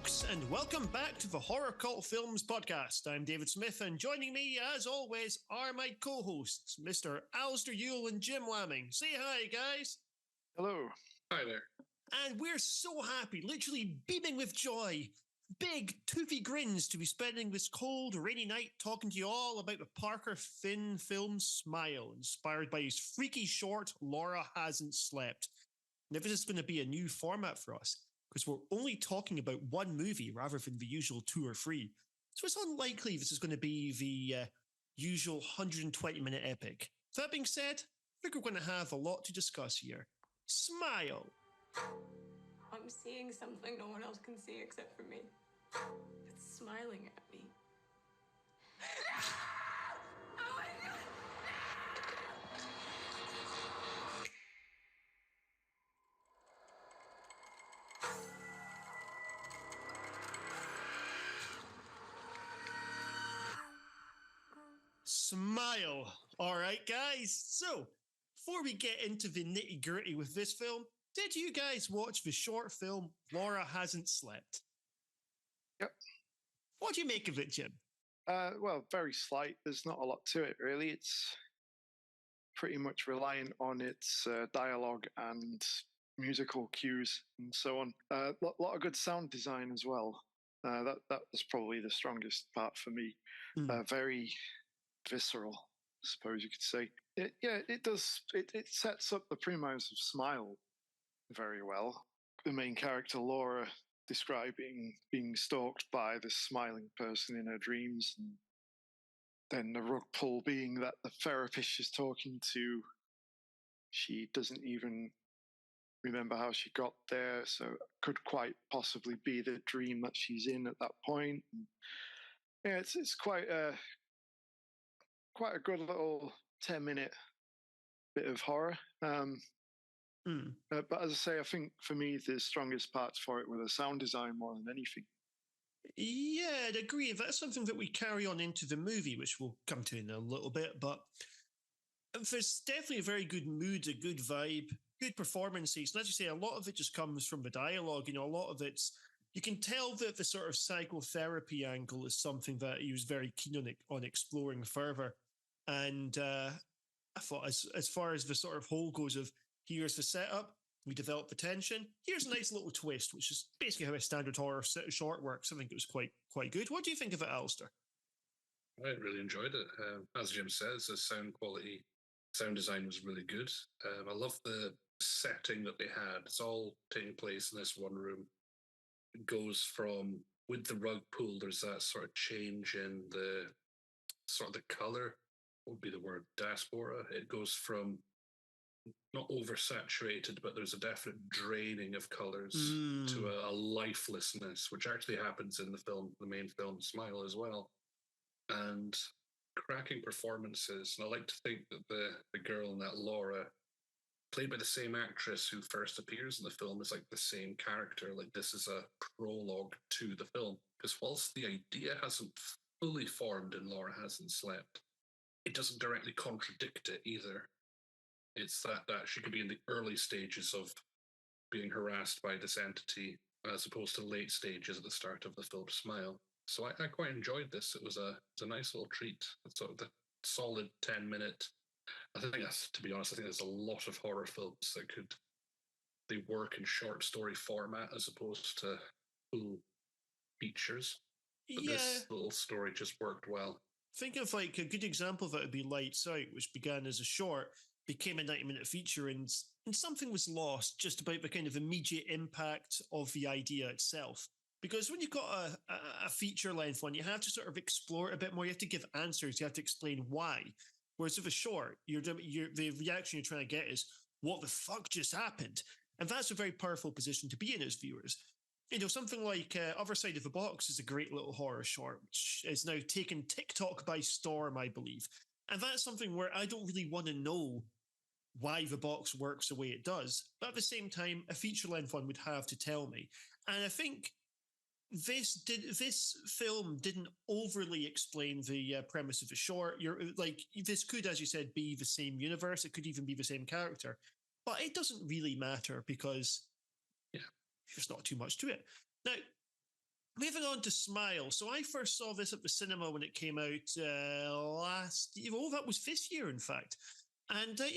folks, and welcome back to the HorrorCultFilms Podcast. I'm David Smith, and joining me, as always, are my co-hosts, Mr. Alasdair and Jim Lamming. Say hi, guys. Hello. Hi there. And we're so happy, literally beaming with joy, big, toothy grins to be spending this cold, rainy night talking to you all about the Parker Finn film Smile, inspired by his freaky short, Laura Hasn't Slept. Now, this is going to be a new format for us, because we're only talking about one movie rather than the usual 2 or 3. So it's unlikely this is going to be the usual 120-minute epic. That being said, I think we're going to have a lot to discuss here. Smile. I'm seeing something no one else can see except for me. It's smiling at me. Oh my God! Smile. All right, guys. So, before we get into the nitty-gritty with this film, did you guys watch the short film Laura Hasn't Slept? Yep. What do you make of it, Jim? Well, very slight. There's not a lot to it, really. It's pretty much reliant on its dialogue and musical cues and so on. A lot of good sound design as well. That was probably the strongest part for me. Very visceral, I suppose you could say. It sets up the premise of Smile very well. The main character, Laura, describing being stalked by this smiling person in her dreams, and then the rug pull being that the therapist she's talking to, she doesn't even remember how she got there, so it could quite possibly be the dream that she's in at that point. And yeah, it's quite a good little 10-minute bit of horror. But as I say, I think for me, the strongest parts for it were the sound design more than anything. Yeah, I'd agree. That's something that we carry on into the movie, which we'll come to in a little bit. But there's definitely a very good mood, a good vibe, good performances. And as you say, a lot of it just comes from the dialogue. You know, a lot of it's, you can tell that the sort of psychotherapy angle is something that he was very keen on exploring further. And I thought as far as the sort of whole goes of, here's the setup, we develop the tension, here's a nice little twist, which is basically how a standard horror short works. I think it was quite good. What do you think of it, Alasdair? I really enjoyed it. As Jim says, the sound design was really good. I love the setting that they had. It's all taking place in this one room. It goes from, with the rug pull, there's that sort of change in the sort of the color, what would be the word, diaspora. It goes from not oversaturated, but there's a definite draining of colors to a lifelessness, which actually happens in the main film Smile as well. And cracking performances. And I like to think that the girl in that, Laura, played by the same actress who first appears in the film, is like the same character. Like, this is a prologue to the film. Because whilst the idea hasn't fully formed in Laura Hasn't Slept, it doesn't directly contradict it either. It's that she could be in the early stages of being harassed by this entity, as opposed to late stages at the start of the film Smile. So I quite enjoyed this. It was a nice little treat. It's sort of the solid 10-minute. I think that's, to be honest, I think there's a lot of horror films that they work in short story format as opposed to full features. But this little story just worked well. Think of like a good example of that would be Lights Out, which began as a short, became a 90-minute feature, and something was lost just about the kind of immediate impact of the idea itself. Because when you've got a feature-length one, you have to sort of explore it a bit more. You have to give answers. You have to explain why. Whereas with a short, the reaction you're trying to get is, what the fuck just happened? And that's a very powerful position to be in as viewers. You know, something like Other Side of the Box is a great little horror short, which is now taken TikTok by storm, I believe. And that's something where I don't really want to know why the box works the way it does. But at the same time, a feature-length one would have to tell me. And I think this film didn't overly explain the premise of the short. This could, as you said, be the same universe. It could even be the same character. But it doesn't really matter because there's not too much to it. Now, moving on to Smile. So I first saw this at the cinema when it came out last year. Oh, that was this year, in fact. And, I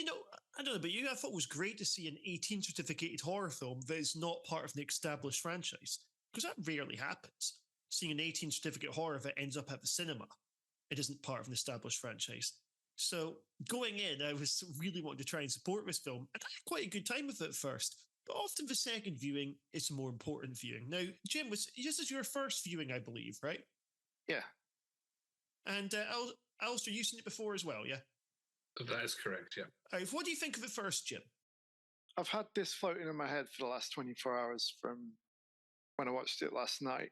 don't know about you, I thought it was great to see an 18 certificated horror film that is not part of an established franchise, because that rarely happens. Seeing an 18 certificate horror that ends up at the cinema, it isn't part of an established franchise. So going in, I was really wanting to try and support this film, and I had quite a good time with it first. But often the second viewing is a more important viewing. Now, Jim, this is your first viewing, I believe, right? Yeah. And Alistair, you've seen it before as well, yeah? That is correct, yeah. All right, what do you think of it first, Jim? I've had this floating in my head for the last 24 hours from when I watched it last night.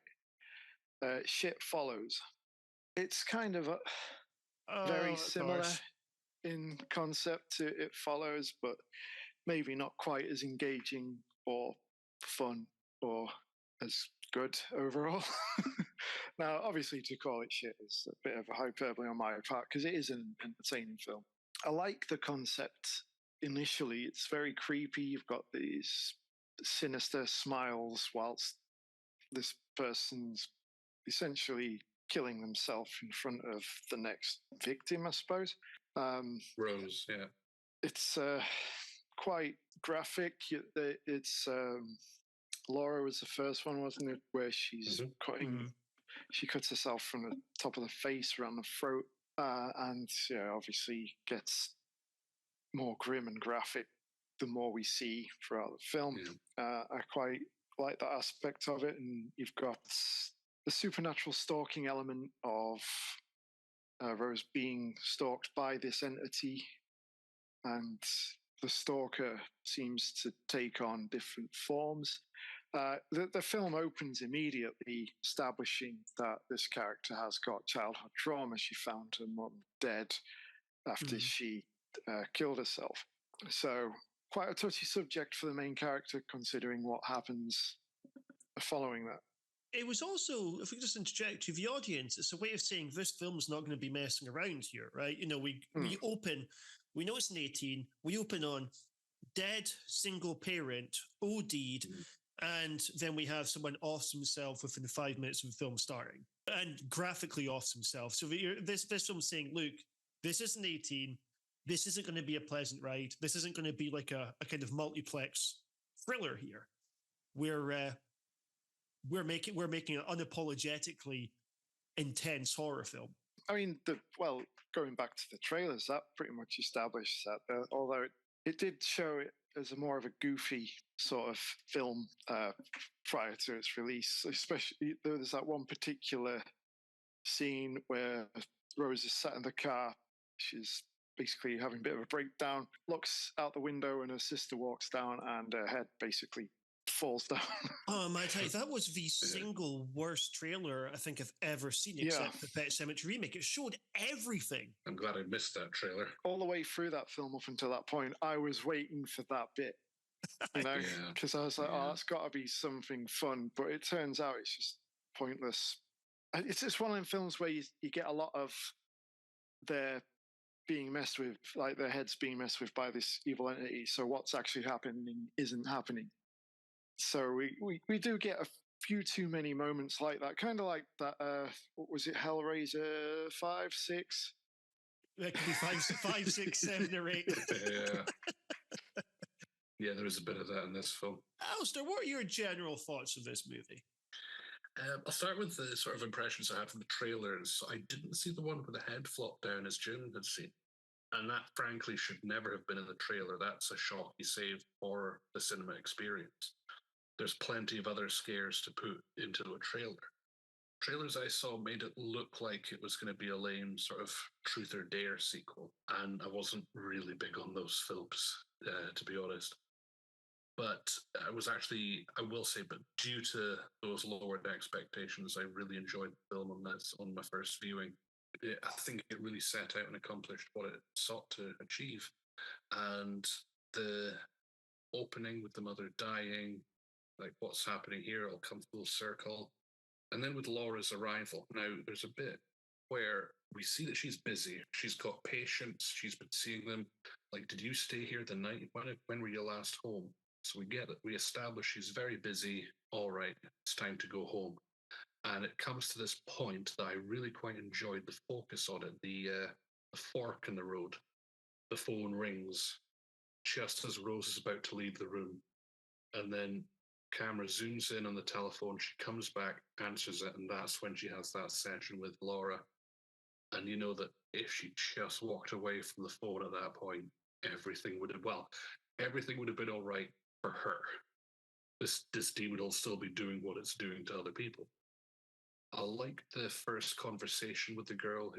Shit Follows. It's kind of very similar in concept to It Follows, but maybe not quite as engaging or fun or as good overall. Now, obviously, to call it shit is a bit of a hyperbole on my part because it is an entertaining film. I like the concept initially. It's very creepy. You've got these sinister smiles whilst this person's essentially killing themselves in front of the next victim, I suppose. Rose, yeah. It's quite graphic. It's Laura was the first one, wasn't it? Where she's cutting, she cuts herself from the top of the face around the throat, and obviously gets more grim and graphic the more we see throughout the film. Yeah. I quite like that aspect of it, and you've got the supernatural stalking element of Rose being stalked by this entity, and the stalker seems to take on different forms. The film opens immediately establishing that this character has got childhood trauma. She found her mum dead after she killed herself. So quite a touchy subject for the main character, considering what happens following that. It was also, if we just interject to the audience, it's a way of saying this film's not going to be messing around here, right? We open, we know it's an 18, we open on dead single parent, OD'd, and then we have someone offs himself within 5 minutes of the film starting, and graphically offs himself. So this film's saying, look, this isn't 18, this isn't going to be a pleasant ride, this isn't going to be like a kind of multiplex thriller here. We're making an unapologetically intense horror film. I mean, going back to the trailers, that pretty much established that. Although it did show it as a more of a goofy sort of film prior to its release. Especially there's that one particular scene where Rose is sat in the car. She's basically having a bit of a breakdown, looks out the window, and her sister walks down, and her head basically falls down. Oh my God, that was the single worst trailer I think I've ever seen, except the Pet Sematary remake. It showed everything. I'm glad I missed that trailer. All the way through that film up until that point, I was waiting for that bit, because I was like, oh, that's got to be something fun. But it turns out it's just pointless. It's just one of them films where you get a lot of their being messed with, like their heads being messed with by this evil entity. So what's actually happening isn't happening. So we do get a few too many moments like that, kind of like that. What was it, Hellraiser 5, 6? That could be 5, 6, 7, or 8. Yeah, there is a bit of that in this film. Alistair, what are your general thoughts of this movie? I'll start with the sort of impressions I had from the trailers. I didn't see the one with the head flopped down as Jim had seen. And that, frankly, should never have been in the trailer. That's a shot he saved for the cinema experience. There's plenty of other scares to put into a trailer. Trailers I saw made it look like it was going to be a lame sort of Truth or Dare sequel. And I wasn't really big on those films, to be honest. But I will say, but due to those lowered expectations, I really enjoyed the film on my first viewing. I think it really set out and accomplished what it sought to achieve. And the opening with the mother dying, like what's happening here, it'll come full circle. And then with Laura's arrival, now there's a bit where we see that she's busy. She's got patients. She's been seeing them. Like, did you stay here the night? When were you last home? So we get it. We establish she's very busy. All right, it's time to go home. And it comes to this point that I really quite enjoyed the focus on it, the fork in the road. The phone rings just as Rose is about to leave the room. And then camera zooms in on the telephone. She comes back, answers it, and that's when she has that session with Laura. And you know that if she just walked away from the phone at that point, everything would have been all right for her. This demon will still be doing what it's doing to other people. I like the first conversation with the girl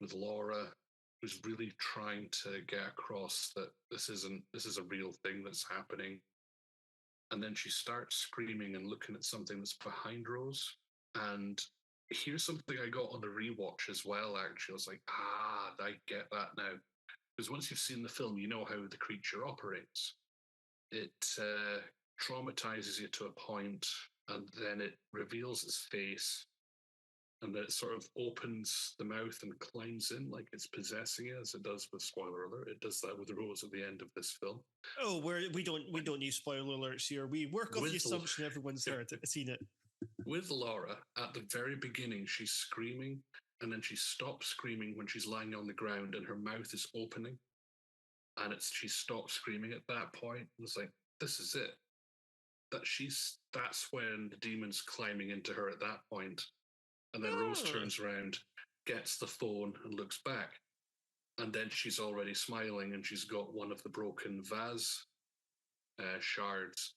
with Laura, who's really trying to get across that this is a real thing that's happening. And then she starts screaming and looking at something that's behind Rose. And here's something I got on the rewatch as well, actually. I was like, I get that now. Because once you've seen the film, you know how the creature operates. It traumatizes you to a point, and then it reveals its face, and then it sort of opens the mouth and climbs in like it's possessing you, as it does with, spoiler alert, it does that with Rose at the end of this film. Oh, we don't need spoiler alerts here. We work off the assumption everyone's seen it. With Laura, at the very beginning, she's screaming, and then she stops screaming when she's lying on the ground and her mouth is opening. And she stopped screaming at that point. It was like, this is it. That's when the demon's climbing into her at that point. And then Rose turns around, gets the phone, and looks back. And then she's already smiling, and she's got one of the broken vase shards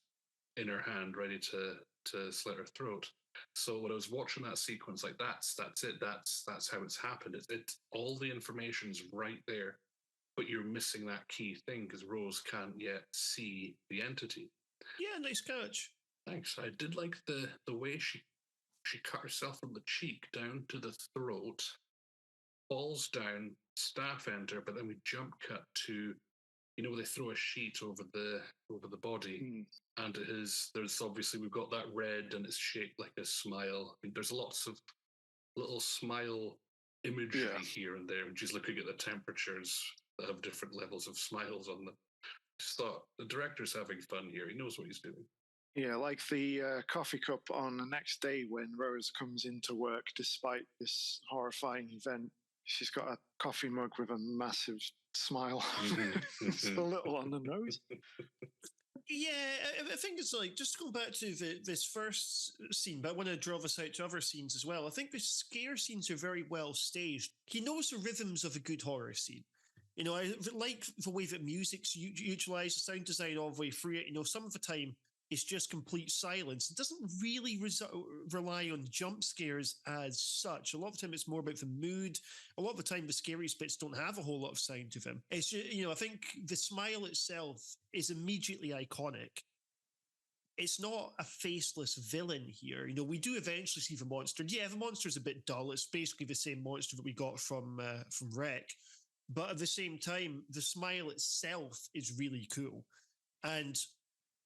in her hand, ready to slit her throat. So when I was watching that sequence, like that's it. That's how it's happened. It all the information's right there, but you're missing that key thing because Rose can't yet see the entity. Yeah, nice catch. Thanks. I did like the way she cut herself from the cheek down to the throat, falls down, staff enter, but then we jump cut to, they throw a sheet over the body, and there's obviously, we've got that red and it's shaped like a smile. I mean, there's lots of little smile imagery here and there, and she's looking at the temperatures that have different levels of smiles on them. Just thought, the director's having fun here. He knows what he's doing. Yeah, like the coffee cup on the next day when Rose comes into work despite this horrifying event. She's got a coffee mug with a massive smile. It's a little on the nose. Yeah, I think it's like, just to go back to this first scene, but I want to draw this out to other scenes as well. I think the scare scenes are very well staged. He knows the rhythms of a good horror scene. I like the way that music's utilised, the sound design all the way through it. Some of the time, it's just complete silence. It doesn't really rely on jump scares as such. A lot of the time, it's more about the mood. A lot of the time, the scariest bits don't have a whole lot of sound to them. It's just, I think the smile itself is immediately iconic. It's not a faceless villain here. We do eventually see the monster. Yeah, the monster's a bit dull. It's basically the same monster that we got from Wreck. But at the same time, the smile itself is really cool. And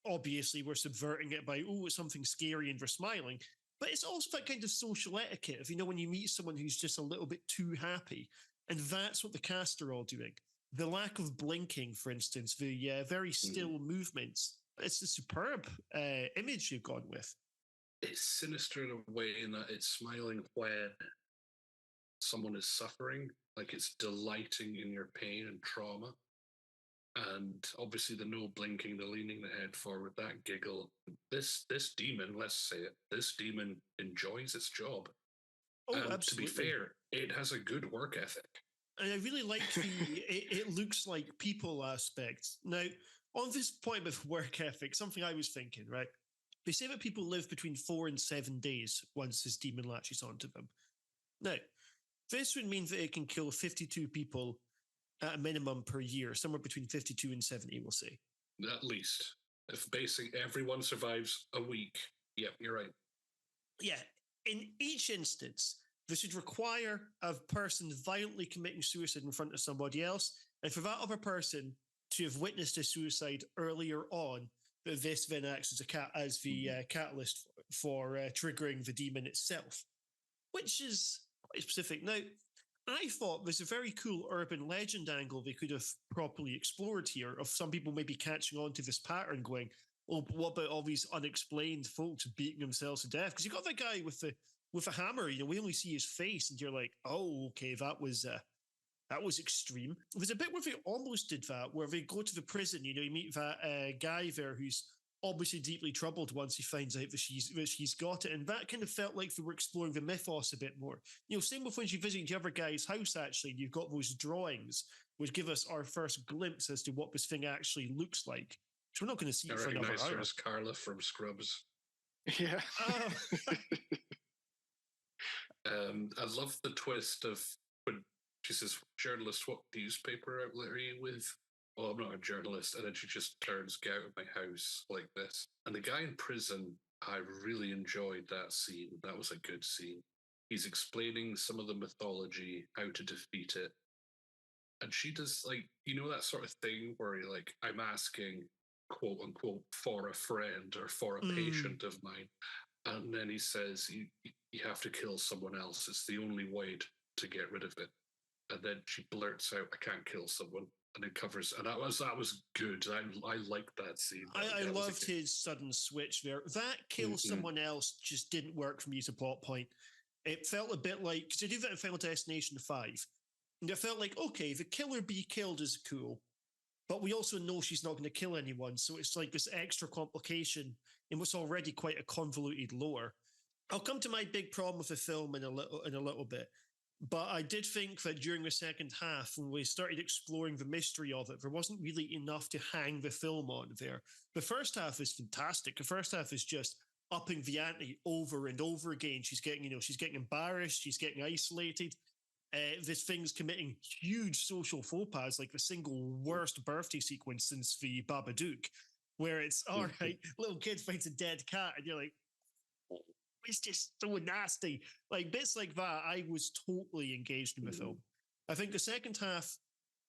obviously, we're subverting it by, it's something scary and we're smiling. But it's also that kind of social etiquette of, when you meet someone who's just a little bit too happy. And that's what the cast are all doing. The lack of blinking, for instance, the very still movements. It's a superb image you've gone with. It's sinister in a way in that it's smiling when someone is suffering, like it's delighting in your pain and trauma. And obviously the no blinking, the leaning the head forward, that giggle. This demon, let's say it, this demon enjoys its job. And absolutely. To be fair, it has a good work ethic. And I really like it looks like people aspect. Now, on this point with work ethic, something I was thinking, right? They say that people live between 4 and 7 days once this demon latches onto them. Now, this would mean that it can kill 52 people at a minimum per year, somewhere between 52 and 70, we'll say. At least. If basically everyone survives a week, yep, you're right. Yeah. In each instance, this would require a person violently committing suicide in front of somebody else, and for that other person to have witnessed a suicide earlier on, that this then acts as the catalyst for triggering the demon itself, which is quite specific. Now, I thought there's a very cool urban legend angle they could have properly explored here, of some people maybe catching on to this pattern going, oh, but what about all these unexplained folks beating themselves to death? Because you got that guy with a hammer. We only see his face, and you're like, oh, okay, that was extreme. There's a bit where they almost did that, where they go to the prison. You meet that guy there who's obviously deeply troubled once he finds out that she's got it, and that kind of felt like they were exploring the mythos a bit more. Same with when she visited the other guy's house. Actually, you've got those drawings, which give us our first glimpse as to what this thing actually looks like. So we're not going to see it for another hour. Her as Carla from Scrubs. Yeah. I love the twist of when she says, "Journalist, what newspaper outlet are you with?" "Well, I'm not a journalist." And then she just turns, "Get out of my house," like this. And the guy in prison, I really enjoyed that scene. That was a good scene. He's explaining some of the mythology, how to defeat it. And she does, that sort of thing where you're like, I'm asking, quote unquote, for a friend or for a patient of mine. And then he says, you have to kill someone else. It's the only way to get rid of it. And then she blurts out, "I can't kill someone." And it covers. And that was good. I liked that scene. I loved his sudden switch there. That kill someone else just didn't work for me as a plot point. It felt a bit like, because I do that in Final Destination 5. And it felt like, okay, the killer be killed is cool, but we also know she's not going to kill anyone. So it's like this extra complication in what's already quite a convoluted lore. I'll come to my big problem with the film in a little bit. But I did think that during the second half, when we started exploring the mystery of it, there wasn't really enough to hang the film on there. The first half is fantastic. The first half is just upping the ante over and over again. She's getting embarrassed. She's getting isolated. This thing's committing huge social faux pas, like the single worst birthday sequence since the Babadook, where it's, all right, little kid finds a dead cat, and you're like, it's just so nasty. Like bits like that, I was totally engaged in the film. I think the second half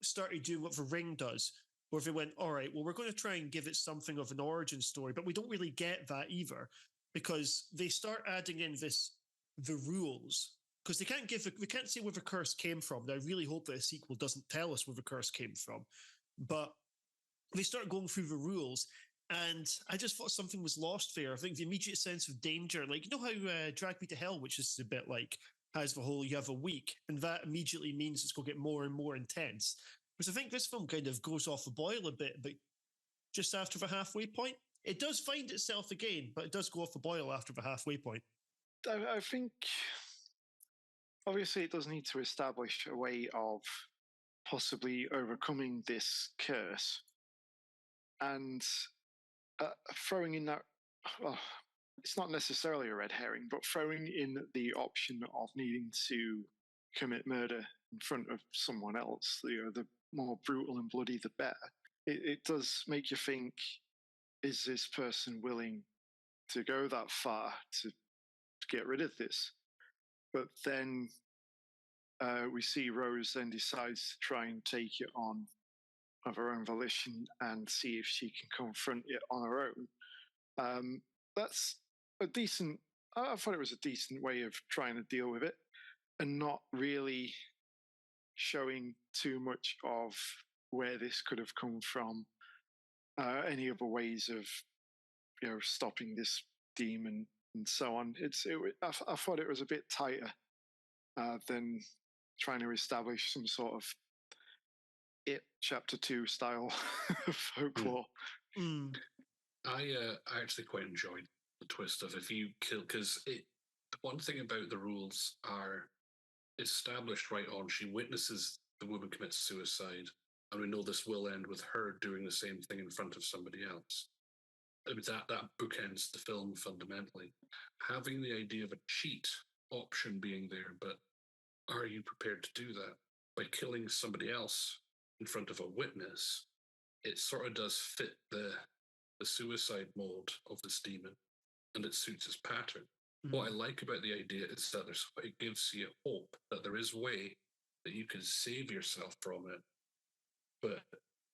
started doing what The Ring does, where they went, all right, well, we're going to try and give it something of an origin story, but we don't really get that either, because they start adding in the rules, because they can't say where the curse came from. And I really hope that a sequel doesn't tell us where the curse came from, but they start going through the rules. And I just thought something was lost there. I think the immediate sense of danger, like, how Drag Me to Hell, which is a bit like, has the whole, you have a week, and that immediately means it's going to get more and more intense. Because I think this film kind of goes off the boil a bit, but just after the halfway point, it does find itself again, but it does go off the boil after the halfway point. I think, obviously, it does need to establish a way of possibly overcoming this curse. And throwing in that, it's not necessarily a red herring, but throwing in the option of needing to commit murder in front of someone else, the more brutal and bloody, the better. It does make you think, is this person willing to go that far to get rid of this? But then we see Rose then decides to try and take it on of her own volition and see if she can confront it on her own. That's a decent, I thought it was a decent way of trying to deal with it and not really showing too much of where this could have come from, any other ways of, stopping this demon and so on. I thought it was a bit tighter than trying to establish some sort of It Chapter 2 style folklore. I actually quite enjoyed the twist of if you kill, because one thing about the rules are established right on. She witnesses the woman commit suicide, and we know this will end with her doing the same thing in front of somebody else. I mean, that bookends the film fundamentally. Having the idea of a cheat option being there, but are you prepared to do that? By killing somebody else in front of a witness, it sort of does fit the suicide mode of this demon, and it suits his pattern. What I like about the idea is that it gives you hope that there is a way that you can save yourself from it, but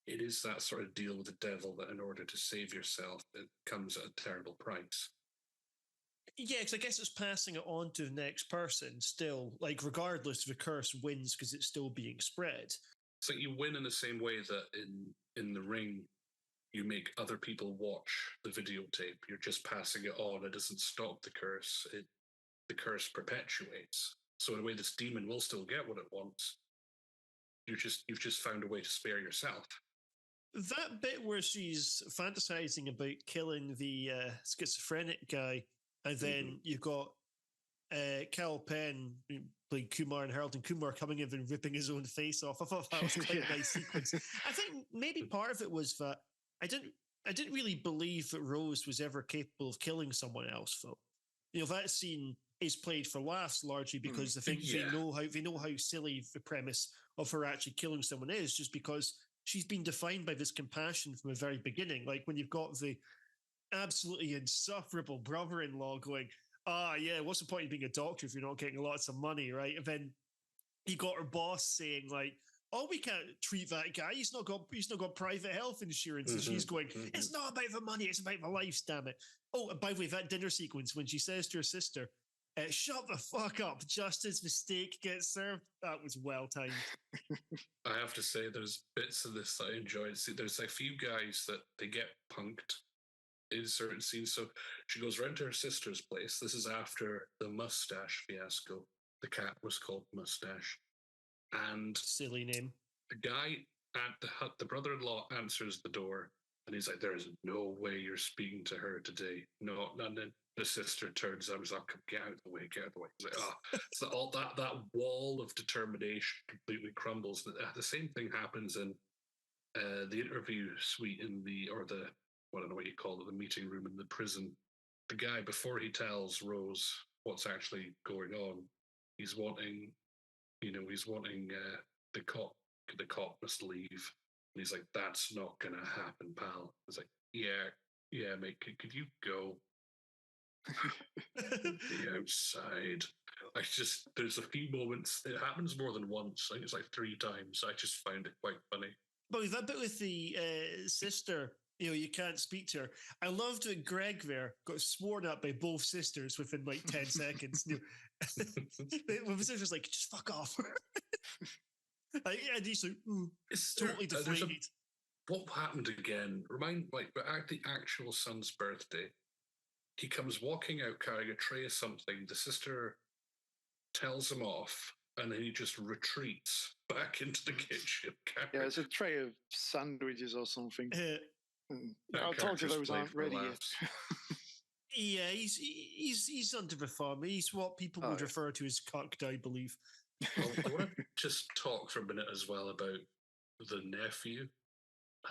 it is that sort of deal with the devil that in order to save yourself, it comes at a terrible price. Yeah, because I guess it's passing it on to the next person still, like regardless, the curse wins because it's still being spread. It's like you win in the same way that in The Ring, you make other people watch the videotape. You're just passing it on. It doesn't stop the curse. The curse perpetuates. So in a way, this demon will still get what it wants. You've just found a way to spare yourself. That bit where she's fantasizing about killing the schizophrenic guy, and then you've got Cal Penn playing Kumar and Harold and Kumar coming in and ripping his own face off. I thought that was quite a nice sequence. I think maybe part of it was that I didn't really believe that Rose was ever capable of killing someone else, though. You know, that scene is played for laughs largely because I think they know how silly the premise of her actually killing someone is, just because she's been defined by this compassion from the very beginning. Like when you've got the absolutely insufferable brother-in-law going, yeah, what's the point of being a doctor if you're not getting lots of money, right? And then you got her boss saying like, oh, we can't treat that guy. He's not got private health insurance. And she's going, it's not about the money, it's about the life, damn it. Oh, and by the way, that dinner sequence when she says to her sister, shut the fuck up, just as the steak gets served, that was well timed. I have to say, there's bits of this that I enjoyed. See, there's a few guys that they get punked in certain scenes. So she goes round to her sister's place. This is after the mustache fiasco. The cat was called Mustache. And silly name. The guy at the hut, the brother-in-law, answers the door, and he's like, "There is no way you're speaking to her today." No, and then the sister turns up and says, "Get out of the way, get out of the way." He's like, so all that wall of determination completely crumbles. The same thing happens in the interview suite I don't know what you call it, the meeting room in the prison. The guy, before he tells Rose what's actually going on, he's wanting the cop must leave. And he's like, "That's not going to happen, pal." He's like, yeah, mate, could you go? The outside. There's a few moments, it happens more than once. I think it's like 3 times. I just find it quite funny. But that bit with the sister, you can't speak to her. I loved that Greg there got sworn at by both sisters within like 10 seconds. When the sister's like, just fuck off. And he's like, it's totally deflated. What happened again? At the actual son's birthday, he comes walking out carrying a tray of something. The sister tells him off, and then he just retreats back into the kitchen. Yeah, it's a tray of sandwiches or something. I told you those aren't ready yet. Yeah, he's under the thumb. He's what people would refer to as cucked, I believe. Well, I want to just talk for a minute as well about the nephew.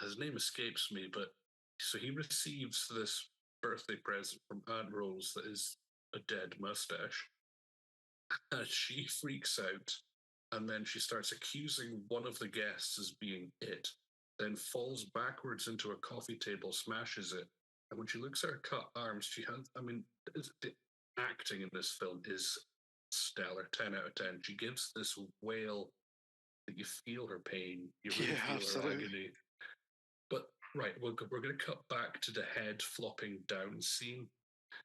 His name escapes me, but so he receives this birthday present from Aunt Rose that is a dead mustache. And she freaks out, and then she starts accusing one of the guests as being it, then falls backwards into a coffee table, smashes it. And when she looks at her cut arms, the acting in this film is stellar, 10 out of 10. She gives this wail that you feel her pain, you really feel her agony. But right, we're going to cut back to the head flopping down scene,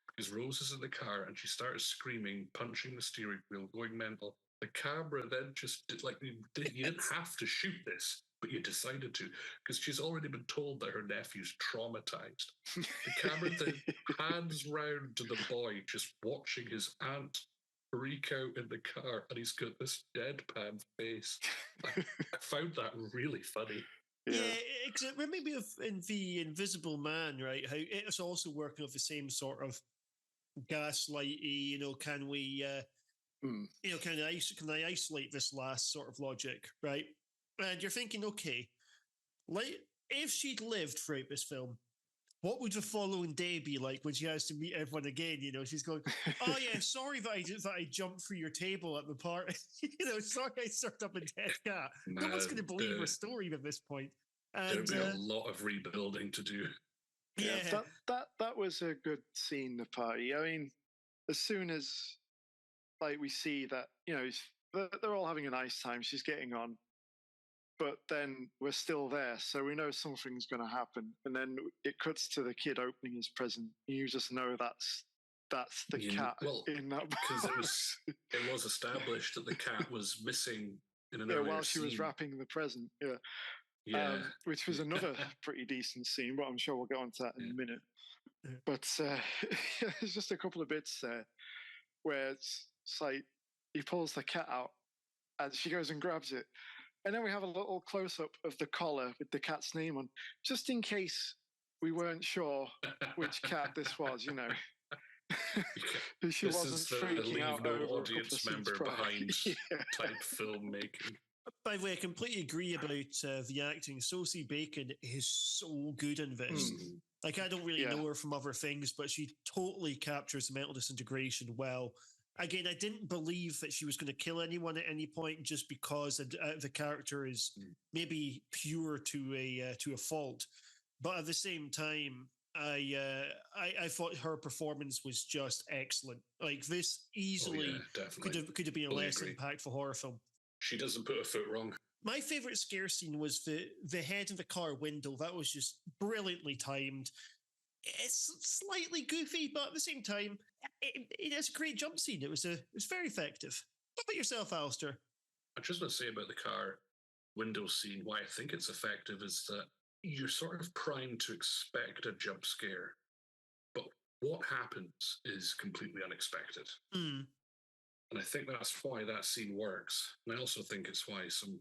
because Rose is in the car and she starts screaming, punching the steering wheel, going mental. The camera then just did, you didn't have to shoot this, but you decided to, because she's already been told that her nephew's traumatized. The camera then pans round to the boy just watching his aunt freak out in the car, and he's got this deadpan face. I found that really funny. Yeah, because it reminded me of in The Invisible Man, right? How it's also working off the same sort of gaslighty, can we, can I isolate this last sort of logic, right? And you're thinking, okay, if she'd lived throughout this film, what would the following day be like when she has to meet everyone again? She's going, "Oh yeah, sorry that I jumped through your table at the party. Sorry I served up a dead cat. No one's going to believe her story at this point." And there'd be a lot of rebuilding to do. Yeah, that was a good scene. The party. I mean, as soon as we see that they're all having a nice time, she's getting on. But then we're still there, so we know something's going to happen. And then it cuts to the kid opening his present. You just know that's the cat in that. Because it was established that the cat was missing in an earlier while she scene. Was wrapping the present. Yeah, which was another pretty decent scene, but I'm sure we'll get onto that in a minute. But there's just a couple of bits there where it's like he pulls the cat out and she goes and grabs it. And then we have a little close-up of the collar with the cat's name on, just in case we weren't sure which cat this was, you know. She wasn't freaking out no over audience member behind type filmmaking. By the way, I completely agree about the acting. Sosie Bacon is so good in this. Like, I don't really know her from other things, but she totally captures the mental disintegration well. Again, I didn't believe that she was going to kill anyone at any point, just because the character is maybe pure to a fault. But at the same time, I thought her performance was just excellent. Like, this easily could have been a less impactful horror film. She doesn't put a foot wrong. My favorite scare scene was the head of the car window. That was just brilliantly timed. It's slightly goofy, but at the same time, it's a great jump scene. It was very effective. What about yourself, Alasdair? I just want to say about the car window scene, why I think it's effective is that you're sort of primed to expect a jump scare, but what happens is completely unexpected. And I think that's why that scene works. And I also think it's why some,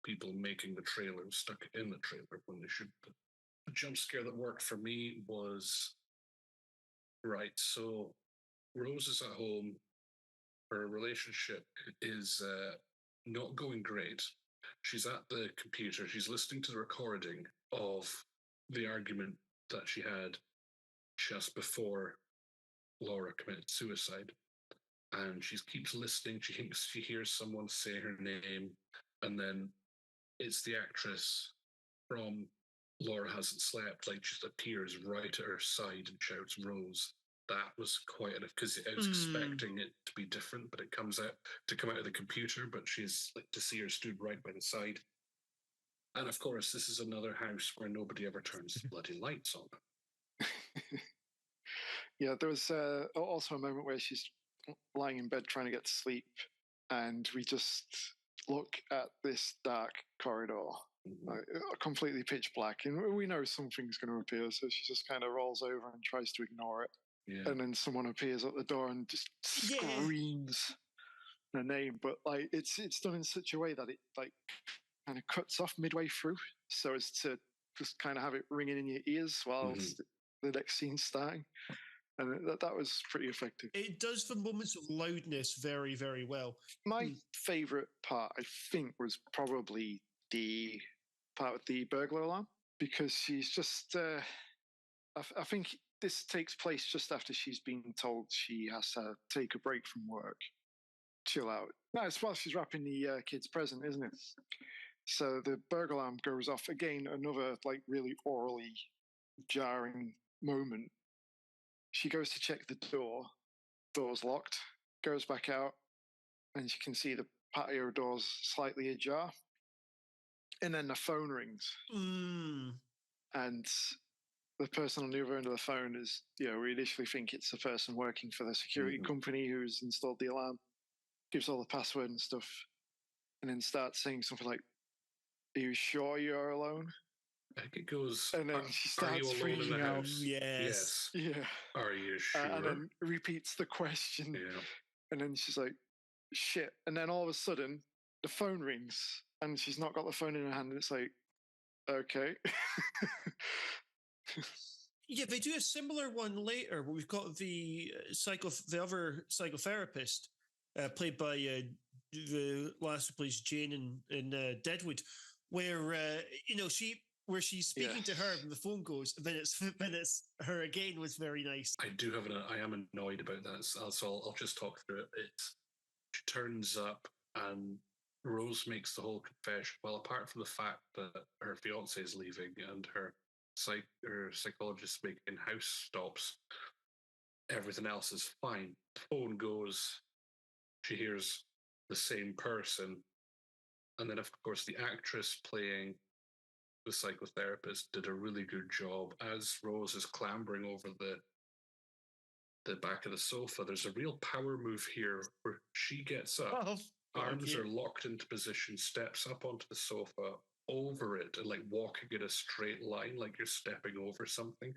people making the trailer stuck it in the trailer when they should. The jump scare that worked for me was, right, so Rose is at home. Her relationship is not going great. She's at the computer. She's listening to the recording of the argument that she had just before Laura committed suicide. And she keeps listening. She thinks she hears someone say her name. And then it's the actress from Laura Hasn't Slept, like, just appears right at her side and shouts Rose. That was quite enough, because I was expecting it to be different, but it come out of the computer, but she's like to see her stood right by the side. And of course, this is another house where nobody ever turns the bloody lights on. Yeah, there was also a moment where she's lying in bed trying to get to sleep, and we just look at this dark corridor, completely pitch black, and we know something's going to appear, so she just kind of rolls over and tries to ignore it. And then someone appears at the door and just screams her name, but like it's done in such a way that it like kind of cuts off midway through, so as to just kind of have it ringing in your ears while the next scene's starting. And that was pretty effective. It does the moments of loudness very, very well. My favorite part, I think, was probably the part with the burglar alarm, because she's just, I think this takes place just after she's been told she has to take a break from work, chill out. No, it's while she's wrapping the kid's present, isn't it? So the burglar alarm goes off again, another like really orally jarring moment. She goes to check the door's locked, goes back out, and she can see the patio doors slightly ajar. And then the phone rings. And the person on the other end of the phone is, we initially think it's the person working for the security company who's installed the alarm, gives all the password and stuff, and then starts saying something like, "Are you sure you're alone?" I think it goes, and then she starts freaking out. Yes. Yeah. Are you sure? And then repeats the question. Yeah. And then she's like, shit. And then all of a sudden, the phone rings, and she's not got the phone in her hand, and it's like, okay. Yeah, they do a similar one later where we've got the other psychotherapist, played by the last who plays Jane in Deadwood, where she's speaking to her and the phone goes, and then it's her again, was very nice. I am annoyed about that, so I'll just talk through it. She turns up and Rose makes the whole confession. Well, apart from the fact that her fiance is leaving and her psychologist making house stops, everything else is fine. The phone goes, she hears the same person, and then of course the actress playing the psychotherapist did a really good job. As Rose is clambering over the back of the sofa, there's a real power move here where she gets up arms are locked into position, steps up onto the sofa, over it, and like walking in a straight line, like you're stepping over something.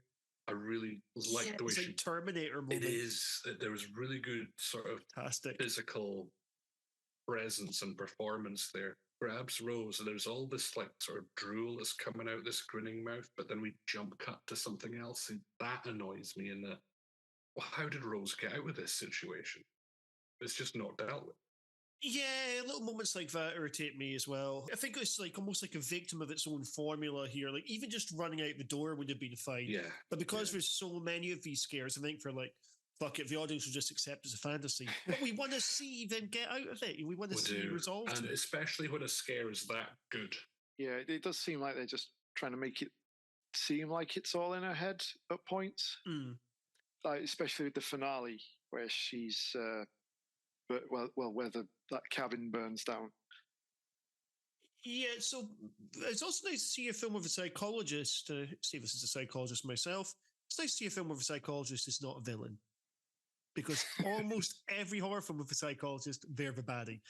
I really like the way it's like Terminator moment. It is. There was really good sort of Fantastic physical presence and performance there. Grabs Rose, and there's all this like sort of drool that's coming out this grinning mouth, but then we jump cut to something else, and that annoys me. In that, well, how did Rose get out of this situation? It's just not dealt with. Yeah, little moments like that irritate me as well. I think it's like almost like a victim of its own formula here. Like even just running out the door would have been fine. Yeah. But because there's so many of these scares, I think for like, fuck it, the audience will just accept as a fantasy. But we want to see them get out of it. We want to see resolved. And especially when a scare is that good. Yeah, it does seem like they're just trying to make it seem like it's all in her head at points. Like especially with the finale where she's where that cabin burns down. Yeah, so it's also nice to see a film with a psychologist. See, this is a psychologist myself. It's nice to see a film with a psychologist who's not a villain. Because almost every horror film with a psychologist, they're the baddie.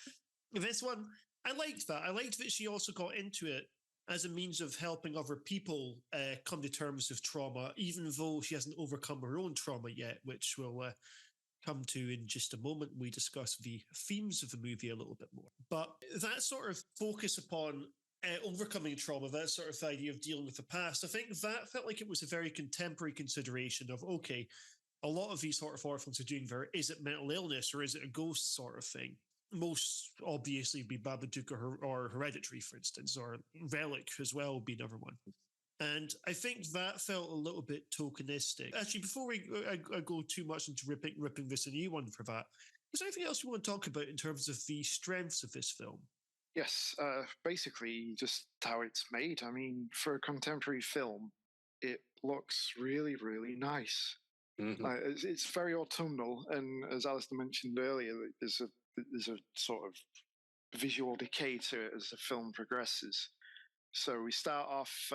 This one, I liked that. I liked that she also got into it as a means of helping other people come to terms with trauma, even though she hasn't overcome her own trauma yet, which we'll come to in just a moment. We discuss the themes of the movie a little bit more. But that sort of focus upon overcoming trauma, that sort of idea of dealing with the past, I think that felt like it was a very contemporary consideration of, okay, a lot of these sort of horror films are doing is it mental illness or is it a ghost sort of thing? Most obviously be Babadook or Hereditary, for instance, or Relic as well would be another one. And I think that felt a little bit tokenistic. Actually, before I go too much into ripping this a new one for that, is there anything else you want to talk about in terms of the strengths of this film? Yes, basically just how it's made. I mean, for a contemporary film, it looks really, really nice. It's very autumnal, and as Alasdair mentioned earlier, there's a sort of visual decay to it as the film progresses. So we start off.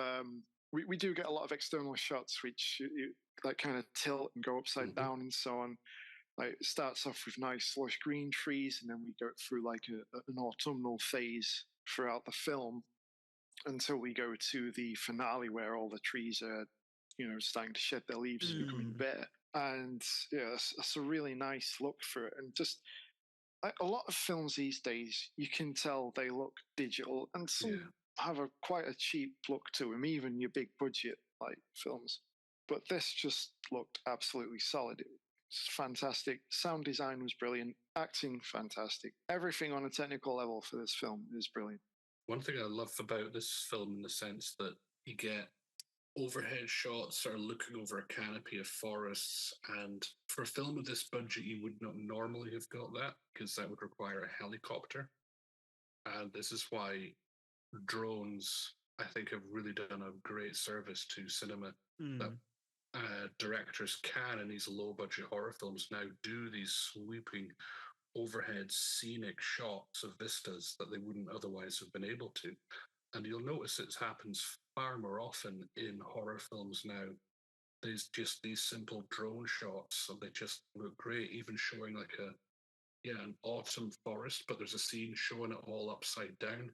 We do get a lot of external shots, which like kind of tilt and go upside down and so on. Like it starts off with nice lush green trees, and then we go through like an autumnal phase throughout the film until we go to the finale where all the trees are, starting to shed their leaves and becoming bare. And yeah, that's a really nice look for it. And just a lot of films these days, you can tell they look digital, and some have quite a cheap look to them, even your big budget like films. But this just looked absolutely solid. It's fantastic. Sound design was brilliant. Acting, fantastic. Everything on a technical level for this film is brilliant. One thing I love about this film, in the sense that you get overhead shots sort of looking over a canopy of forests, and for a film of this budget you would not normally have got that, because that would require a helicopter, and this is why drones, I think, have really done a great service to cinema. That directors can, in these low budget horror films, now do these sweeping overhead scenic shots of vistas that they wouldn't otherwise have been able to. And you'll notice it happens far more often in horror films now. There's just these simple drone shots, and they just look great, even showing like an autumn forest, but there's a scene showing it all upside down.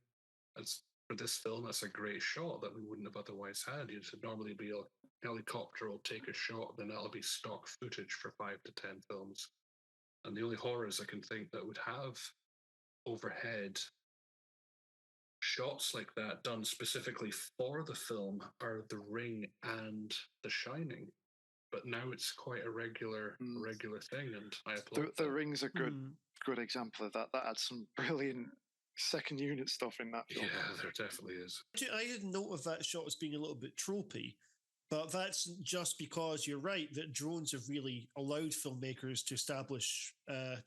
For this film, that's a great shot that we wouldn't have otherwise had. You'd normally be a helicopter will take a shot, then that'll be stock footage for 5 to 10 films. And the only horrors I can think that would have overhead shots like that done specifically for the film are The Ring and The Shining. But now it's quite a regular thing, and I applaud The Ring's a good example of that. That had some brilliant second unit stuff in that film. Yeah, there definitely is. I had note of that shot as being a little bit tropey, but that's just because you're right that drones have really allowed filmmakers to establish an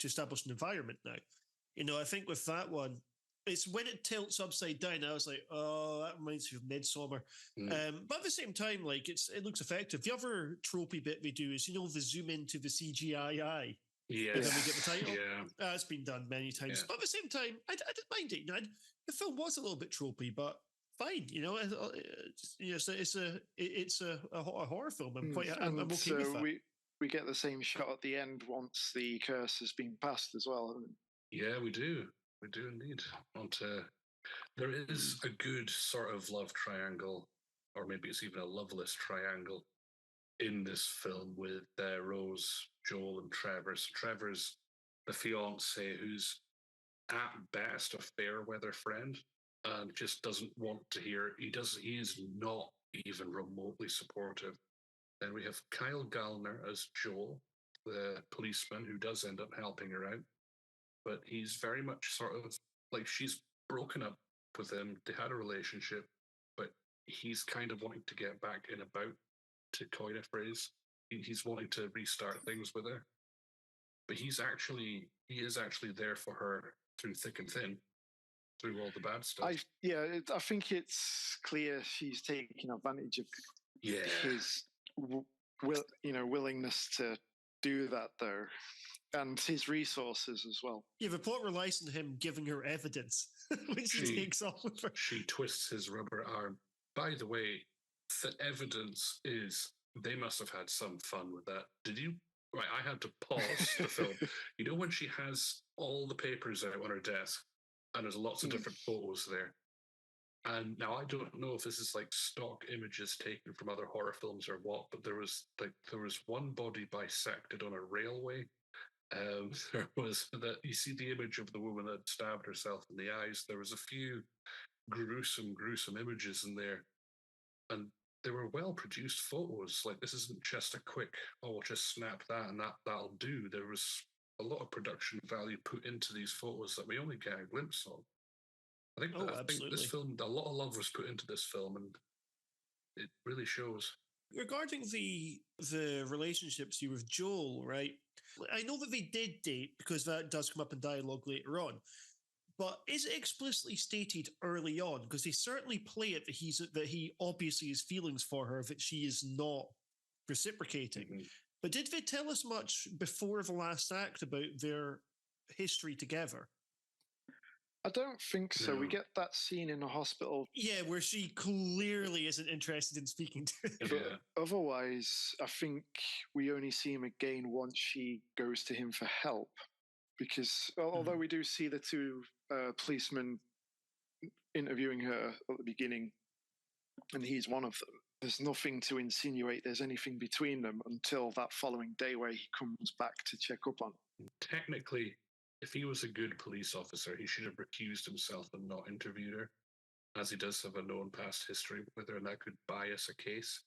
environment now. I think with that one, it's when it tilts upside down, I was like, oh, that reminds me of Midsommar. But at the same time, like it looks effective. The other tropey bit we do is, the zoom into the CGI eye. Yes. And then we get the title. Yeah. That's been done many times. Yeah. But at the same time, I didn't mind it. The film was a little bit tropey, but fine. It's a horror film. I'm okay with that. We get the same shot at the end once the curse has been passed as well. Yeah, we do. We do indeed. There is a good sort of love triangle, or maybe it's even a loveless triangle in this film with Rose, Joel, and Trevor. So Trevor's the fiance who's at best a fair weather friend and just doesn't want to hear. He is not even remotely supportive. Then we have Kyle Gallner as Joel, the policeman who does end up helping her out, but he's very much sort of like she's broken up with him. They had a relationship, but he's kind of wanting to get back in about, to coin a phrase. He's wanting to restart things with her, but he is actually there for her through thick and thin, through all the bad stuff. I think it's clear she's taking advantage of his willingness to do that, though, and his resources as well. Yeah, the plot relies on him giving her evidence, which she takes off with her. She twists his rubber arm. By the way, the evidence is they must have had some fun with that. Did you? Right, I had to pause the film. You know when she has all the papers out on her desk and there's lots of different photos there? And now I don't know if this is like stock images taken from other horror films or what, but there was one body bisected on a railway. There was that you see the image of the woman that stabbed herself in the eyes. There was a few gruesome images in there, and they were well produced photos. Like, this isn't just a quick, we'll just snap that and that'll do. There was a lot of production value put into these photos that we only get a glimpse of. I think this film, a lot of love was put into this film, and it really shows. Regarding the relationships you with Joel, right? I know that they did date because that does come up in dialogue later on. But is it explicitly stated early on? Because they certainly play it that he obviously has feelings for her, that she is not reciprocating. Mm-hmm. But did they tell us much before the last act about their history together? I don't think so. No. We get that scene in the hospital. Yeah, where she clearly isn't interested in speaking to him. But otherwise, I think we only see him again once she goes to him for help. Because although we do see the two policemen interviewing her at the beginning, and he's one of them, there's nothing to insinuate there's anything between them until that following day where he comes back to check up on her. Technically, if he was a good police officer, he should have recused himself and not interviewed her, as he does have a known past history with her, and that could bias a case.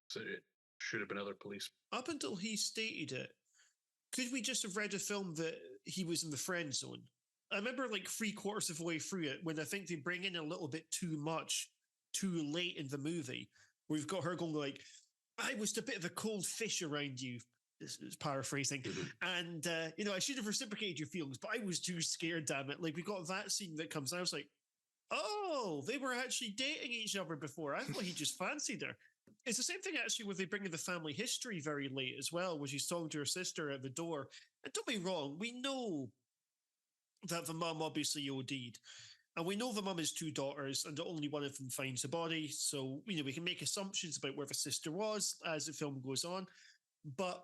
So it should have been other police. Up until he stated it, could we just have read a film that he was in the friend zone? I remember like 3/4 of the way through it when I think they bring in a little bit too much too late in the movie. We've got her going like, I was a bit of a cold fish around you. This is paraphrasing. And, I should have reciprocated your feelings, but I was too scared, damn it. Like, we got that scene that comes out. I was like, oh, they were actually dating each other before. I thought he just fancied her. It's the same thing, actually, where they bring in the family history very late as well, where she's talking to her sister at the door. And don't be wrong, we know that the mum obviously OD'd. And we know the mum has 2 daughters, and only one of them finds the body. So, we can make assumptions about where the sister was as the film goes on. But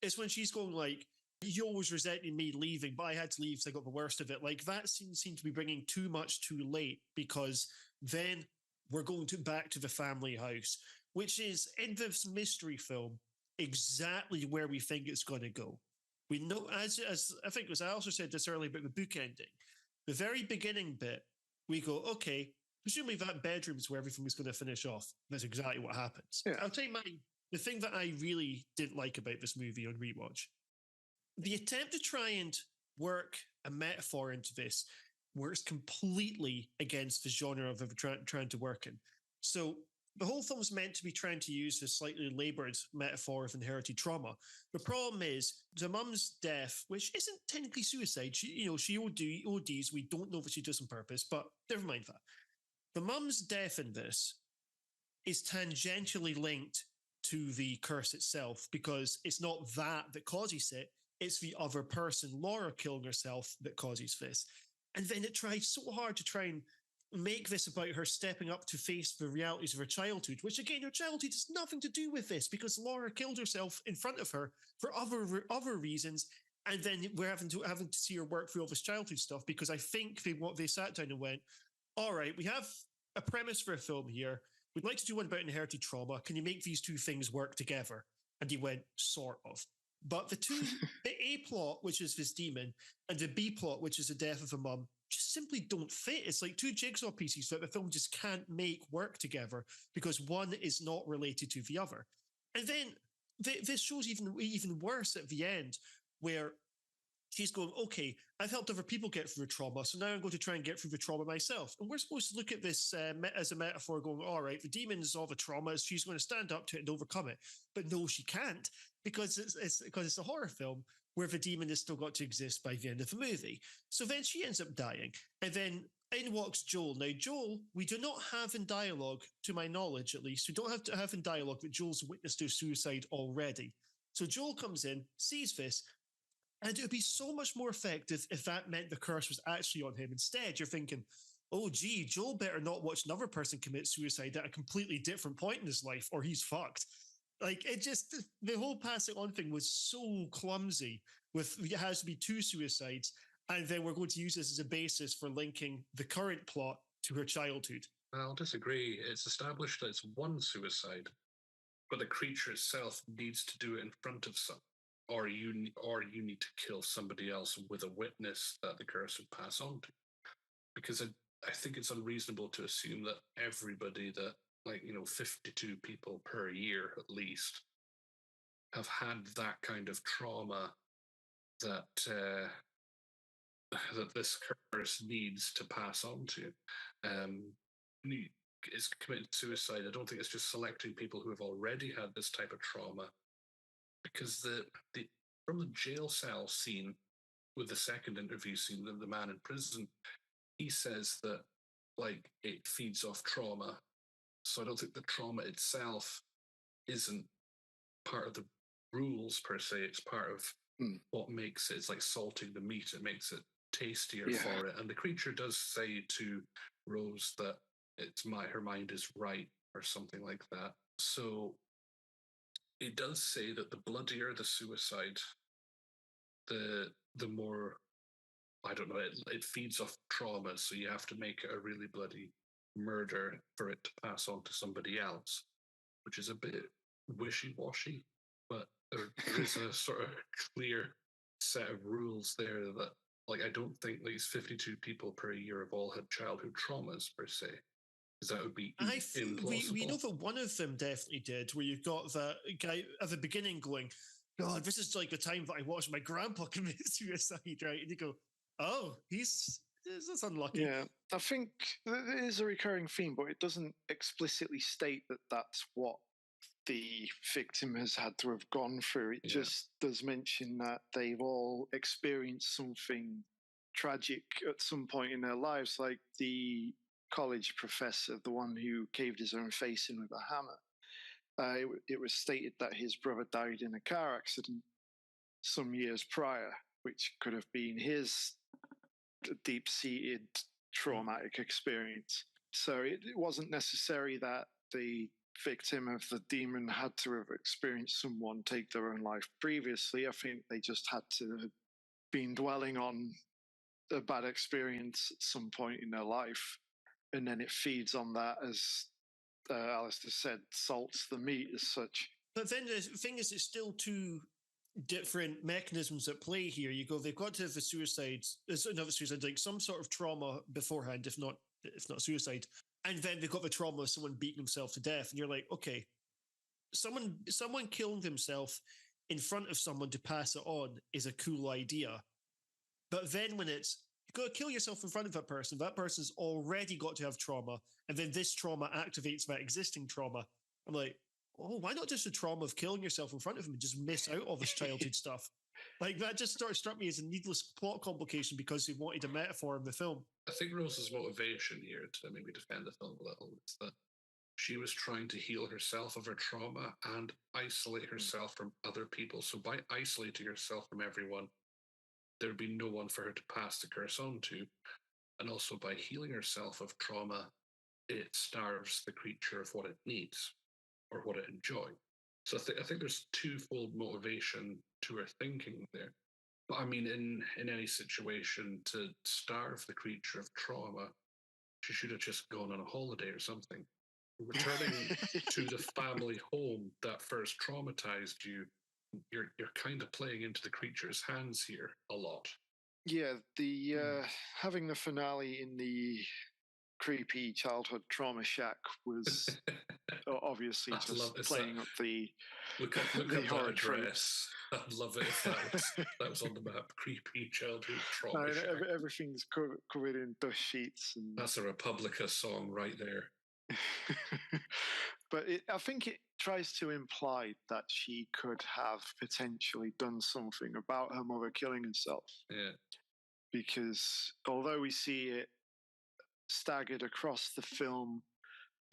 it's when she's going like, you always resenting me leaving, but I had to leave, so I got the worst of it. Like, that scene seemed to be bringing too much too late, because then we're going back to the family house, which is, in this mystery film, exactly where we think it's going to go. We know, as I think as I also said this earlier about the book ending, the very beginning bit, we go, okay, presumably that bedroom is where everything is going to finish off. That's exactly what happens. Yeah. I'll tell you the thing that I really didn't like about this movie on rewatch, the attempt to try and work a metaphor into this works completely against the genre of trying to work in. So the whole film's meant to be trying to use this slightly laboured metaphor of inherited trauma. The problem is the mum's death, which isn't technically suicide. She ODs. We don't know if she does on purpose, but never mind that. The mum's death in this is tangentially linked to the curse itself, because it's not that causes it. It's the other person, Laura, killing herself that causes this. And then it tried so hard to try and make this about her stepping up to face the realities of her childhood, which again, her childhood has nothing to do with this, because Laura killed herself in front of her for other reasons, And then we're having to see her work through all this childhood stuff, because I think they sat down and went, all right, we have a premise for a film here. We'd like to do one about inherited trauma. Can you make these two things work together? And he went, sort of. But the A plot, which is this demon, and the B plot, which is the death of a mum, just simply don't fit. It's like two jigsaw pieces that the film just can't make work together because one is not related to the other. And then this show's even worse at the end, where she's going, okay, I've helped other people get through the trauma, so now I'm going to try and get through the trauma myself. And we're supposed to look at this as a metaphor, going, all right, the demon is all the traumas, she's going to stand up to it and overcome it. But no, she can't, because it's a horror film where the demon has still got to exist by the end of the movie. So then she ends up dying, and then in walks Joel. Now, Joel, we do not have in dialogue, to my knowledge at least, we don't have to have in dialogue that Joel's witnessed to suicide already. So Joel comes in, sees this, and it would be so much more effective if that meant the curse was actually on him. Instead, you're thinking, oh, gee, Joel better not watch another person commit suicide at a completely different point in his life, or he's fucked. Like, it just, the whole passing on thing was so clumsy. It has to be two suicides, and then we're going to use this as a basis for linking the current plot to her childhood. I'll disagree. It's established that it's one suicide, but the creature itself needs to do it in front of some. Or you need to kill somebody else with a witness that the curse would pass on to. Because I think it's unreasonable to assume that everybody that, 52 people per year at least, have had that kind of trauma that that this curse needs to pass on to. Is committed suicide. I don't think it's just selecting people who have already had this type of trauma. Because from the jail cell scene with the second interview scene, the man in prison, he says that it feeds off trauma. So I don't think the trauma itself isn't part of the rules per se. It's part of what makes it. It's like salting the meat. It makes it tastier for it. And the creature does say to Rose that her mind is right or something like that. So it does say that the bloodier the suicide, the more, I don't know, it feeds off trauma, so you have to make it a really bloody murder for it to pass on to somebody else, which is a bit wishy-washy, but there is a sort of clear set of rules there that, I don't think these 52 people per year have all had childhood traumas per se. Because that would be implausible. We know that one of them definitely did, where you've got the guy at the beginning going, God, this is like the time that I watched my grandpa commit suicide, right? And you go, oh, that's unlucky. Yeah, I think there is a recurring theme, but it doesn't explicitly state that that's what the victim has had to have gone through. It just does mention that they've all experienced something tragic at some point in their lives, like the college professor, the one who caved his own face in with a hammer. It was stated that his brother died in a car accident some years prior, which could have been his deep-seated traumatic experience. So it wasn't necessary that the victim of the demon had to have experienced someone take their own life previously. I think they just had to have been dwelling on a bad experience at some point in their life. And then it feeds on that, as Alasdair said, salts the meat as such. But then the thing is, it's still two different mechanisms at play here. They've got to have the suicide, like some sort of trauma beforehand, if not suicide. And then they've got the trauma of someone beating himself to death. And you're like, okay, someone killing himself in front of someone to pass it on is a cool idea. But then when it's, you've got to kill yourself in front of that person's already got to have trauma, and then this trauma activates that existing trauma. I'm like, oh, why not just the trauma of killing yourself in front of him and just miss out all this childhood stuff? Like, that just sort of struck me as a needless plot complication because they wanted a metaphor in the film. I think Rose's motivation here to maybe defend the film a little is that she was trying to heal herself of her trauma and isolate herself from other people. So by isolating herself from everyone, there would be no one for her to pass the curse on to. And also by healing herself of trauma, it starves the creature of what it needs or what it enjoys. So I think there's twofold motivation to her thinking there. But I mean, in any situation, to starve the creature of trauma, she should have just gone on a holiday or something. Returning to the family home that first traumatized you, you're kind of playing into the creature's hands here a lot. Yeah, the having the finale in the creepy childhood trauma shack was obviously I'd love just it. playing up the Look up the that horror address. I'd love it if that was on the map. Creepy childhood trauma shack. Everything's covered in dust sheets, and That's a Republica song right there. but I think it tries to imply that she could have potentially done something about her mother killing herself. Yeah. Because although we see it staggered across the film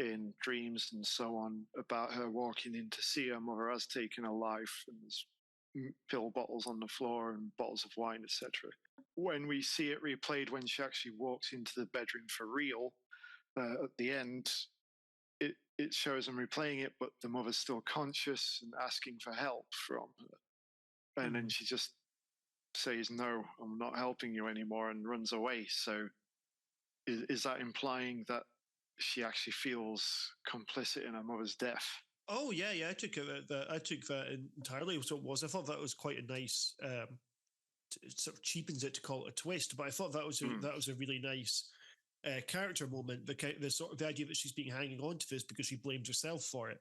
in dreams and so on about her walking in to see her mother has taken her life, and there's pill bottles on the floor and bottles of wine, etc. When we see it replayed when she actually walks into the bedroom for real, at the end, it shows them replaying it, but the mother's still conscious and asking for help from her. And then she just says, "No, I'm not helping you anymore," and runs away. So is that implying that she actually feels complicit in her mother's death? Oh yeah, I took that. I took that entirely. So it was. I thought that was quite a nice. It sort of cheapens it to call it a twist, but I thought that was a really nice character moment. The sort of the idea that she's been hanging on to this because she blames herself for it.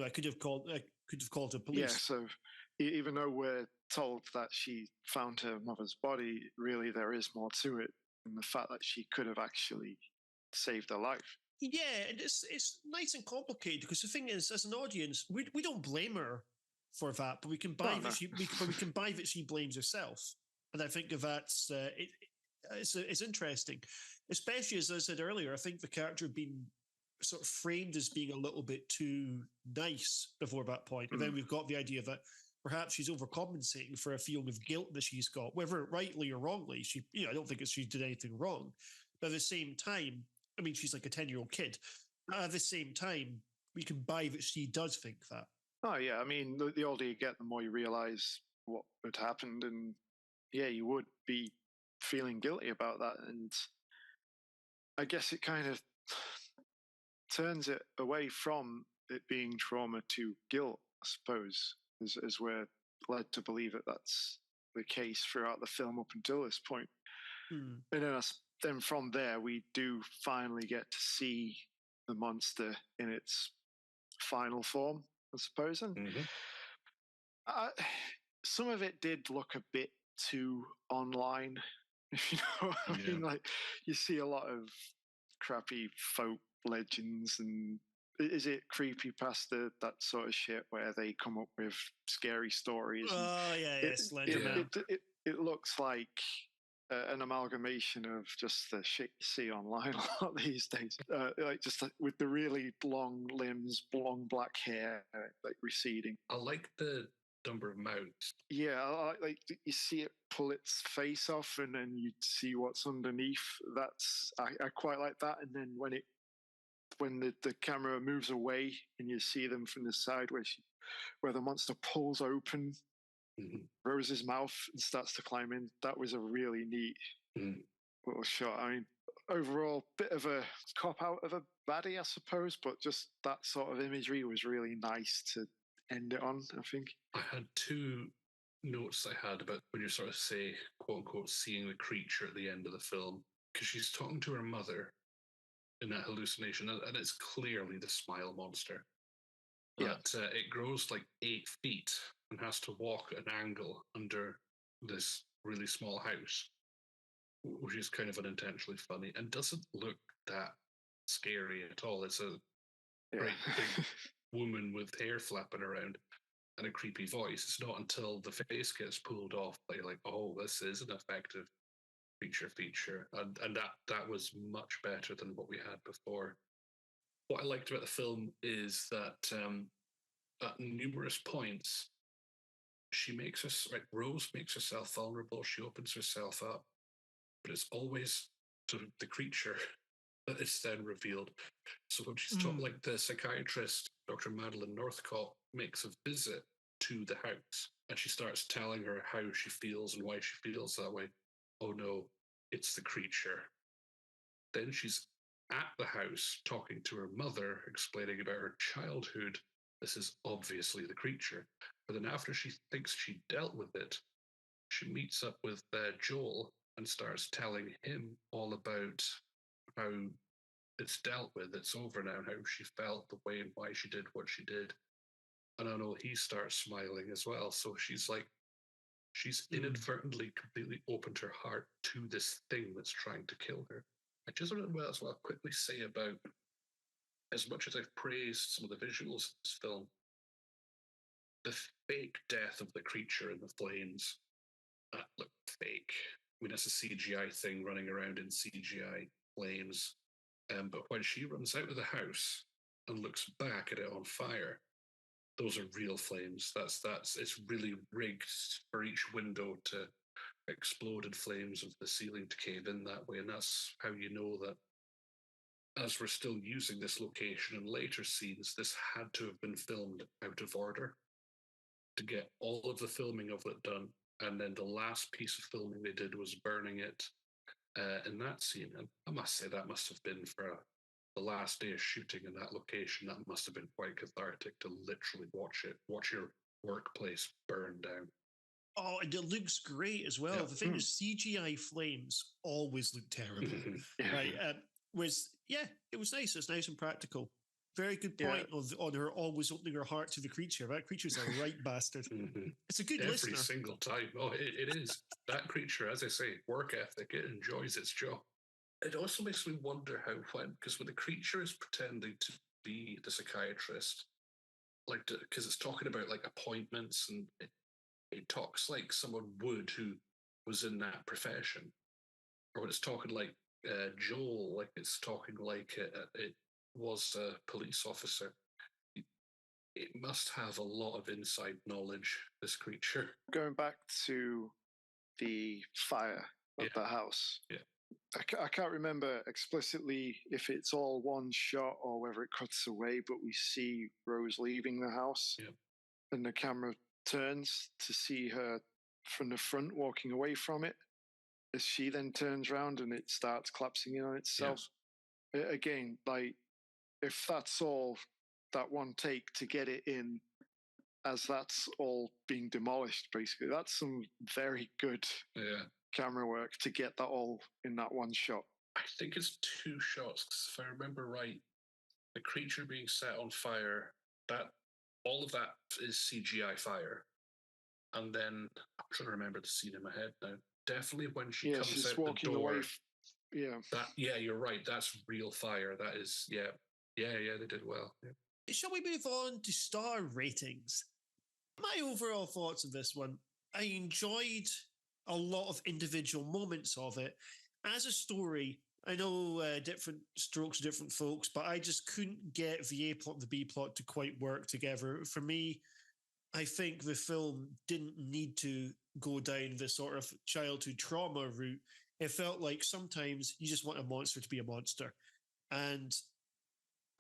I could have called the police. Yeah. So even though we're told that she found her mother's body, really there is more to it than the fact that she could have actually saved her life. Yeah, and it's nice and complicated because the thing is, as an audience, we don't blame her for that, but we can buy we can buy that she blames herself, and I think that's it's interesting, especially as I said earlier. I think the character had been sort of framed as being a little bit too nice before that point, and then we've got the idea that perhaps she's overcompensating for a feeling of guilt that she's got, whether rightly or wrongly. I don't think she did anything wrong, but at the same time. I mean, she's like a 10-year-old kid. At the same time, we can buy that she does think that. Oh, yeah. I mean, the older you get, the more you realize what had happened. And yeah, you would be feeling guilty about that. And I guess it kind of turns it away from it being trauma to guilt, I suppose, as we're led to believe that that's the case throughout the film up until this point. And then from there, we do finally get to see the monster in its final form, I suppose. And some of it did look a bit too online, if you know what I mean. Like, you see a lot of crappy folk legends, and is it creepypasta, that sort of shit, where they come up with scary stories? Oh, yeah, Slender. It looks like an amalgamation of just the shit you see online a lot these days, with the really long limbs, long black hair, like receding. I like the number of mouths. Yeah, like you see it pull its face off, and then you see what's underneath. I quite like that. And then when the camera moves away and you see them from the side where the monster pulls open Rose's mouth and starts to climb in. That was a really neat little shot. I mean, overall, bit of a cop out of a baddie, I suppose, but just that sort of imagery was really nice to end it on, I think. I had two notes I had about when you sort of say, quote unquote, seeing the creature at the end of the film, because she's talking to her mother in that hallucination, and it's clearly the smile monster. But it grows like 8 feet and has to walk at an angle under this really small house, which is kind of unintentionally funny and doesn't look that scary at all. It's a great big woman with hair flapping around and a creepy voice. It's not until the face gets pulled off that you're like, oh, this is an effective creature feature. And that was much better than what we had before. What I liked about the film is that at numerous points, Rose makes herself vulnerable. She opens herself up, but it's always sort of the creature that is then revealed. So when she's talking, like the psychiatrist, Dr. Madeline Northcott, makes a visit to the house, and she starts telling her how she feels and why she feels that way. Oh no, it's the creature. Then she's at the house talking to her mother, explaining about her childhood. This is obviously the creature. But then after she thinks she dealt with it, she meets up with Joel and starts telling him all about how it's dealt with, it's over now, how she felt the way and why she did what she did. And I know he starts smiling as well. So she's inadvertently completely opened her heart to this thing that's trying to kill her. I just want to as well quickly say about, as much as I've praised some of the visuals of this film, the fake death of the creature in the flames, that looked fake. I mean, it's a CGI thing running around in CGI flames. But when she runs out of the house and looks back at it on fire, those are real flames. It's really rigged for each window to explode in flames of the ceiling to cave in that way. And that's how you know that, as we're still using this location in later scenes, this had to have been filmed out of order to get all of the filming of it done. And then the last piece of filming they did was burning it in that scene. And I must say that must have been, for the last day of shooting in that location, that must have been quite cathartic to literally watch your workplace burn down. Oh, and it looks great as well. Yeah. The thing is, CGI flames always look terrible, right? It was nice. It's nice and practical. Very good point on her always opening her heart to the creature. That creature's a right bastard. It's a good Every listener. single time. Oh, it is. That creature, as I say, work ethic, it enjoys its job. It also makes me wonder because when the creature is pretending to be the psychiatrist, because it's talking about like appointments, and it talks like someone would who was in that profession, or when it's talking like Joel, like it's talking like it was a police officer. It must have a lot of inside knowledge, this creature. Going back to the fire of the house. Yeah. I can't remember explicitly if it's all one shot or whether it cuts away, but we see Rose leaving the house, and the camera turns to see her from the front walking away from it, as she then turns around and it starts collapsing in on itself. Again, like, if that's all that one take to get it in, as that's all being demolished, basically, that's some very good camera work to get that all in that one shot. I think it's 2 shots, if I remember right. The creature being set on fire, that all of that is CGI fire. And then I'm trying to remember the scene in my head now. Definitely when she comes out the door. You're right. That's real fire. That is, they did well. Yeah. Shall we move on to star ratings? My overall thoughts on this one, I enjoyed a lot of individual moments of it. As a story, I know different strokes, different folks, but I just couldn't get the A plot and the B plot to quite work together. For me, I think the film didn't need to go down the sort of childhood trauma route. It felt like sometimes you just want a monster to be a monster. And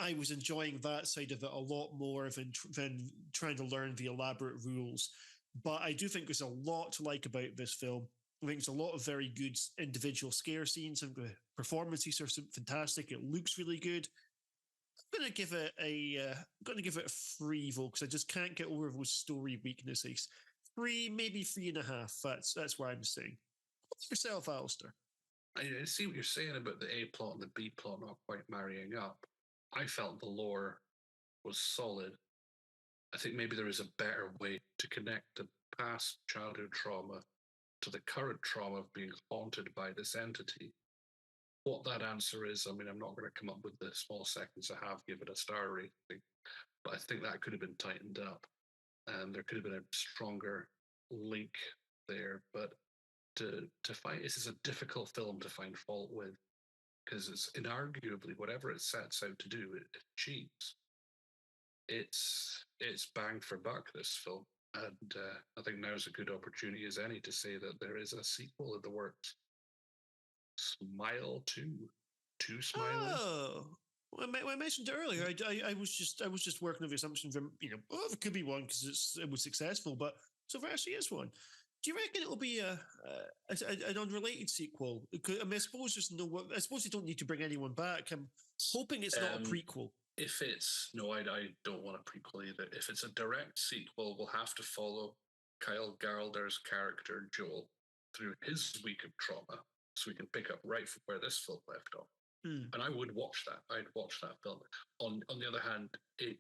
I was enjoying that side of it a lot more than trying to learn the elaborate rules. But I do think there's a lot to like about this film. I think there's a lot of very good individual scare scenes, and the performances are fantastic. It looks really good. I'm going to give it a 3 though, because I just can't get over those story weaknesses. 3, maybe 3.5. That's where I'm saying. What's yourself, Alasdair? I see what you're saying about the A plot and the B plot not quite marrying up. I felt the lore was solid. I think maybe there is a better way to connect the past childhood trauma to the current trauma of being haunted by this entity. What that answer is, I mean, I'm not going to come up with the small seconds I have given a star rating, but I think that could have been tightened up. There could have been a stronger link there, but to find, this is a difficult film to find fault with, because it's inarguably, whatever it sets out to do, it achieves. It's bang for buck, this film, and I think now's a good opportunity as any to say that there is a sequel in the works. Smile 2. 2 Smiling. Oh, well, I mentioned it earlier. I was just working on the assumption that, it could be one because it was successful, but So there actually is one. Do you reckon it'll be an unrelated sequel? I mean, I suppose there's no. I suppose they don't need to bring anyone back. I'm hoping it's not a prequel. If it's I don't want a prequel either. If it's a direct sequel, we'll have to follow Kyle Geralder's character Joel through his week of trauma, so we can pick up right from where this film left off. And I would watch that. I'd watch that film. On the other hand, you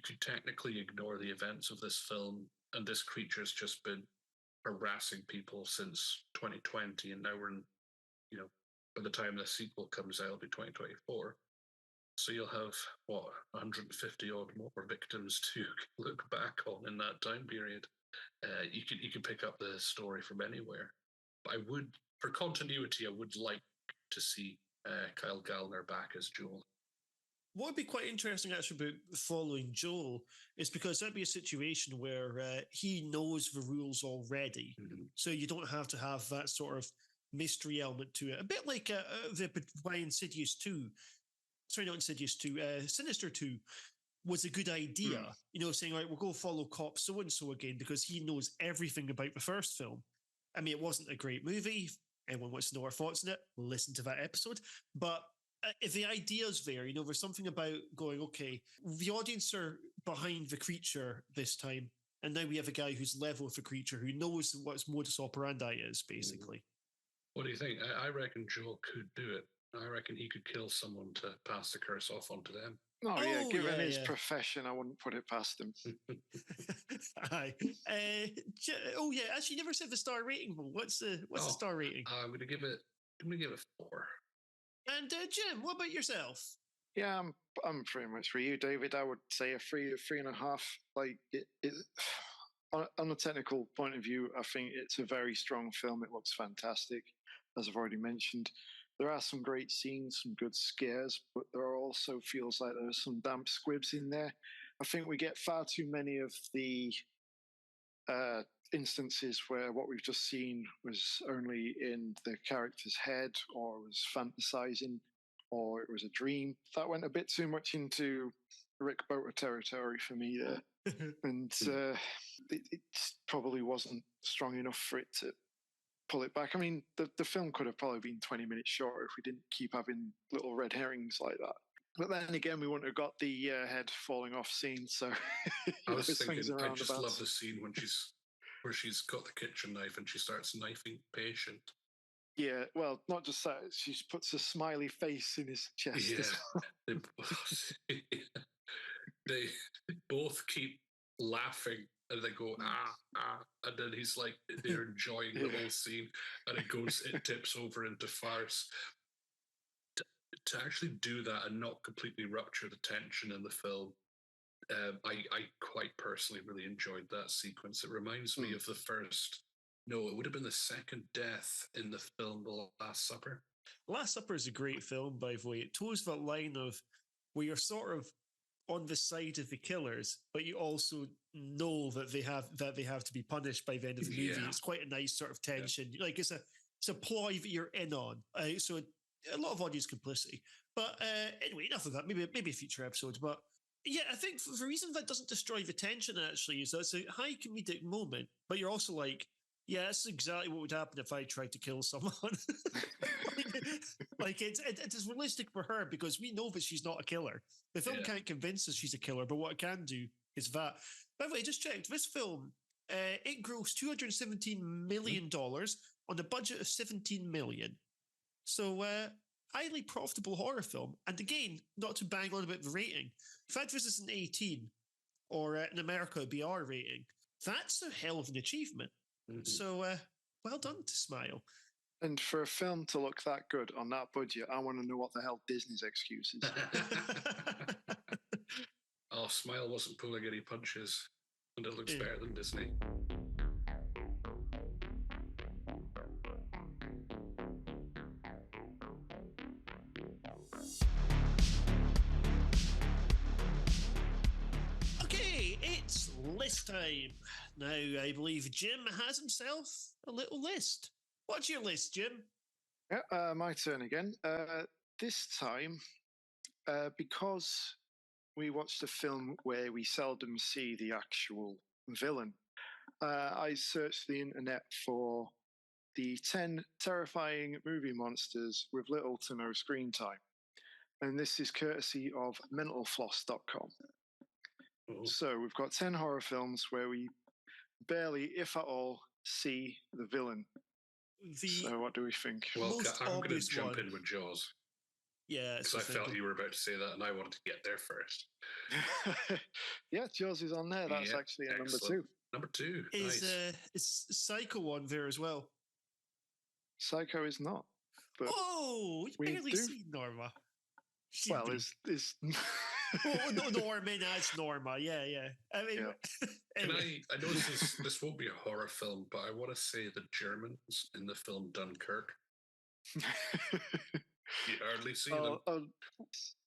could technically ignore the events of this film, and this creature's just been harassing people since 2020, and now we're in, by the time the sequel comes out, it'll be 2024. So you'll have 150 odd more victims to look back on in that time period. You could pick up the story from anywhere. But I would, for continuity, I would like to see Kyle Gallner back as Joel. What would be quite interesting actually about following Joel is because that'd be a situation where he knows the rules already. So you don't have to have that sort of mystery element to it. A bit like why Insidious 2, sorry, not Insidious 2, Sinister 2 was a good idea. Saying, right, we'll go follow cop so-and-so again because he knows everything about the first film. I mean, it wasn't a great movie. Anyone wants to know our thoughts on it, listen to that episode. But if the idea's there, there's something about going, okay, the audience are behind the creature this time, and now we have a guy who's level with the creature, who knows what its modus operandi is, basically. What do you think? I reckon Joel could do it. I reckon he could kill someone to pass the curse off onto them. Given his profession, I wouldn't put it past him. Aye. Actually, you never said the star rating. What's the star rating? I'm gonna give it 4. And Jim, what about yourself? Yeah, I'm pretty much for you, David. I would say a 3.5. Like on a technical point of view, I think it's a very strong film. It looks fantastic, as I've already mentioned. There are some great scenes, some good scares, but there also feels like there's some damp squibs in there. I think we get far too many of the instances where what we've just seen was only in the character's head, or was fantasizing, or it was a dream. That went a bit too much into Rick Boter territory for me there. And it probably wasn't strong enough for it to pull it back. I mean, the film could have probably been 20 minutes shorter if we didn't keep having little red herrings like that. But then again, we wouldn't have got the head falling off scene. So I was thinking, I just love the scene where she's got the kitchen knife and she starts knifing patient. Yeah, well, not just that. She puts a smiley face in his chest. Yeah, they both keep laughing. And they go, and then he's like, they're enjoying the whole scene, and it tips over into farce. To actually do that and not completely rupture the tension in the film, I quite personally really enjoyed that sequence. It reminds me of it would have been the second death in the film The Last Supper. Last Supper is a great film, by the way. It toes that line of where you're sort of on the side of the killers, but you also know that they have to be punished by the end of the movie. It's quite a nice sort of tension. Like it's a ploy that you're in on. So a lot of audience complicity. But anyway, enough of that. Maybe a future episode. But yeah, I think the reason that doesn't destroy the tension actually is that it's a high comedic moment, but you're also like, yeah, that's exactly what would happen if I tried to kill someone. Like it's realistic for her because we know that she's not a killer. The film can't convince us she's a killer, but what it can do is that. By the way, just checked this film. It grossed $217 million on a budget of $17 million. So highly profitable horror film. And again, not to bang on about the rating. In fact, this is an 18, or in America, it'd be R rating. That's a hell of an achievement. So well done to Smile. And for a film to look that good on that budget, I want to know what the hell Disney's excuse is. Oh, Smile wasn't pulling any punches, and it looks better than Disney. Okay, it's list time. Now, I believe Jim has himself a little list. What's your list, Jim? Yeah, my turn again. This time, because we watched a film where we seldom see the actual villain, I searched the internet for the 10 terrifying movie monsters with little to no screen time. And this is courtesy of mentalfloss.com. Oh. So we've got 10 horror films where we barely, if at all, see the villain. So what do we think? Well, most I'm going to obvious jump one. in with Jaws. Yeah, Because I felt you were about to say that, and I wanted to get there first. Yeah, Jaws is on there. That's actually a number 2. Number 2. Is nice. Psycho on there as well? Psycho is not. But you barely see Norma. Well, is no, Norma, that's Norma. Yeah. I mean, anyway. I know this won't be a horror film, but I want to say the Germans in the film Dunkirk. You hardly see them.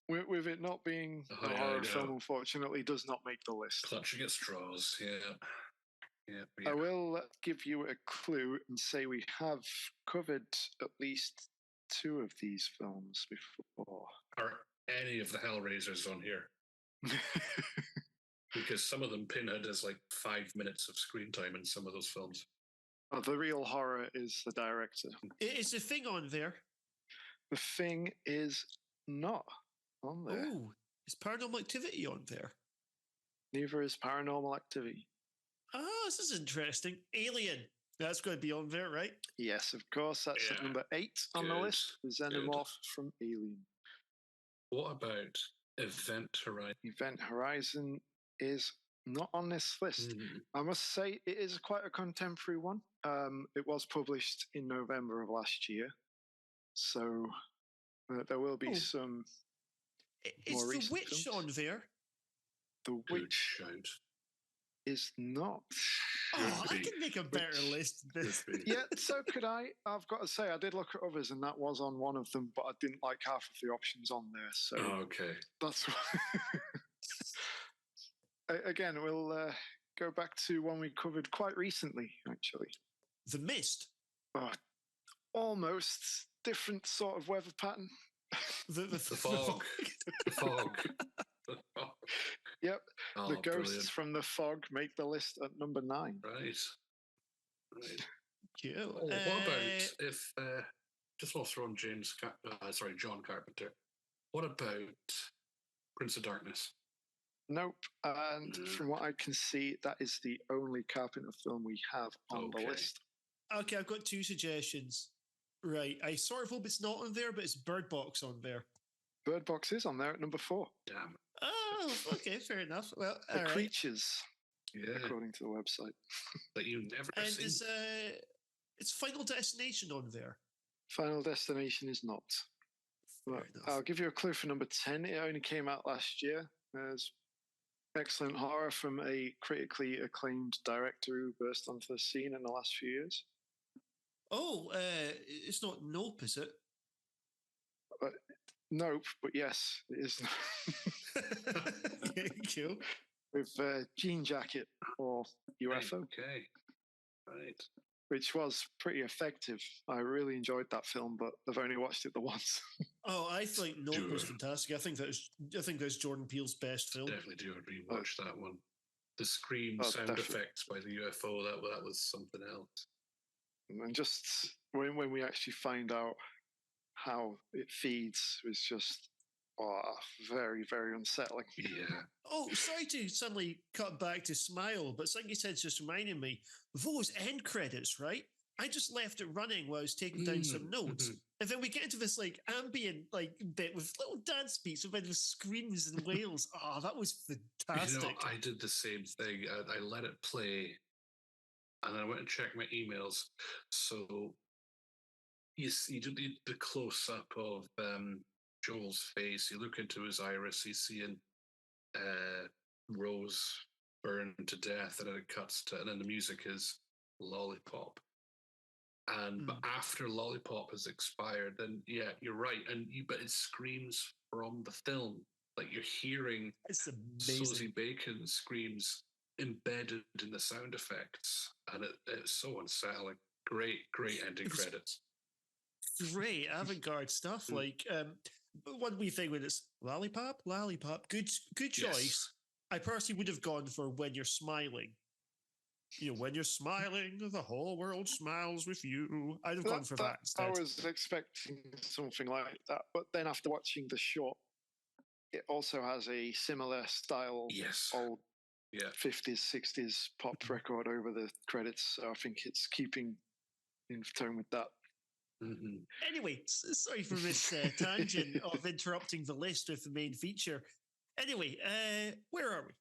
With it not being a horror film, unfortunately, does not make the list. Clutching at straws, yeah. I will give you a clue and say we have covered at least 2 of these films before. Are any of the Hellraisers on here? Because some of them Pinhead has like 5 minutes of screen time in some of those films. Oh, the real horror is the director. Is the Thing on there? The Thing is not on there. Oh, is Paranormal Activity on there? Neither is Paranormal Activity. Oh, this is interesting. Alien. That's going to be on there, right? Yes, of course. That's at number 8 on the list. The Xenomorph from Alien. What about Event Horizon? Event Horizon is not on this list. I must say it is quite a contemporary one. It was published in November of last year. So there will be some more recent Is The Witch films. on there? The Witch is not. I can make a better list than this. Yeah, so could I. I've got to say, I did look at others, and that was on one of them, but I didn't like half of the options on there. So okay. That's again, we'll go back to one we covered quite recently, actually. The Mist. Almost different sort of weather pattern. The fog. The fog. Yep. The ghosts brilliant. from the fog make the list at number 9. Right. Cool. What about if just while throwing John Carpenter? What about Prince of Darkness? Nope. And from what I can see, that is the only Carpenter film we have on the list. Okay, I've got 2 suggestions. Right. I sort of hope it's not on there, but it's Bird Box on there. Bird Box is on there at number 4. Damn. Oh, okay, fair enough. Well, the Creatures, according to the website. That you never see. And is Final Destination on there? Final Destination is not. But I'll give you a clue for number 10. It only came out last year. There's excellent horror from a critically acclaimed director who burst onto the scene in the last few years. Oh, it's not Nope, is it? Nope, but yes, it is. Okay, cool. With Jean Jacket or UFO. Okay. Right. Which was pretty effective. I really enjoyed that film, but I've only watched it the once. Oh, I think Nope was fantastic. I think that's Jordan Peele's best film. Definitely do rewatch that one. The scream sound effects by the UFO, that was something else. And just when we actually find out how it feeds was just very, very unsettling. Yeah. Oh, sorry to suddenly cut back to Smile, but something you said just reminded me. Those end credits, right? I just left it running while I was taking down some notes. And then we get into this like ambient bit with little dance beats with screams and wails. Oh, that was fantastic. You know, I did the same thing. I let it play and I went and checked my emails. So you do the close up of Joel's face. You look into his iris. He's seeing Rose burned to death, and then it cuts to, and then the music is Lollipop. And but after Lollipop has expired, then yeah, you're right. But it screams from the film, like you're hearing Susie Bacon screams embedded in the sound effects, and it's so unsettling. Great ending credits. Great avant-garde stuff. Like one wee thing when it's Lollipop, Good choice. Yes. I personally would have gone for When You're Smiling. When you're smiling, the whole world smiles with you. I'd have gone for that instead. I was expecting something like that, but then after watching the short, it also has a similar style, old 50s, 60s pop record over the credits. So I think it's keeping in tone with that. Mm-hmm. Anyway, sorry for this tangent of interrupting the list with the main feature. Anyway, where are we?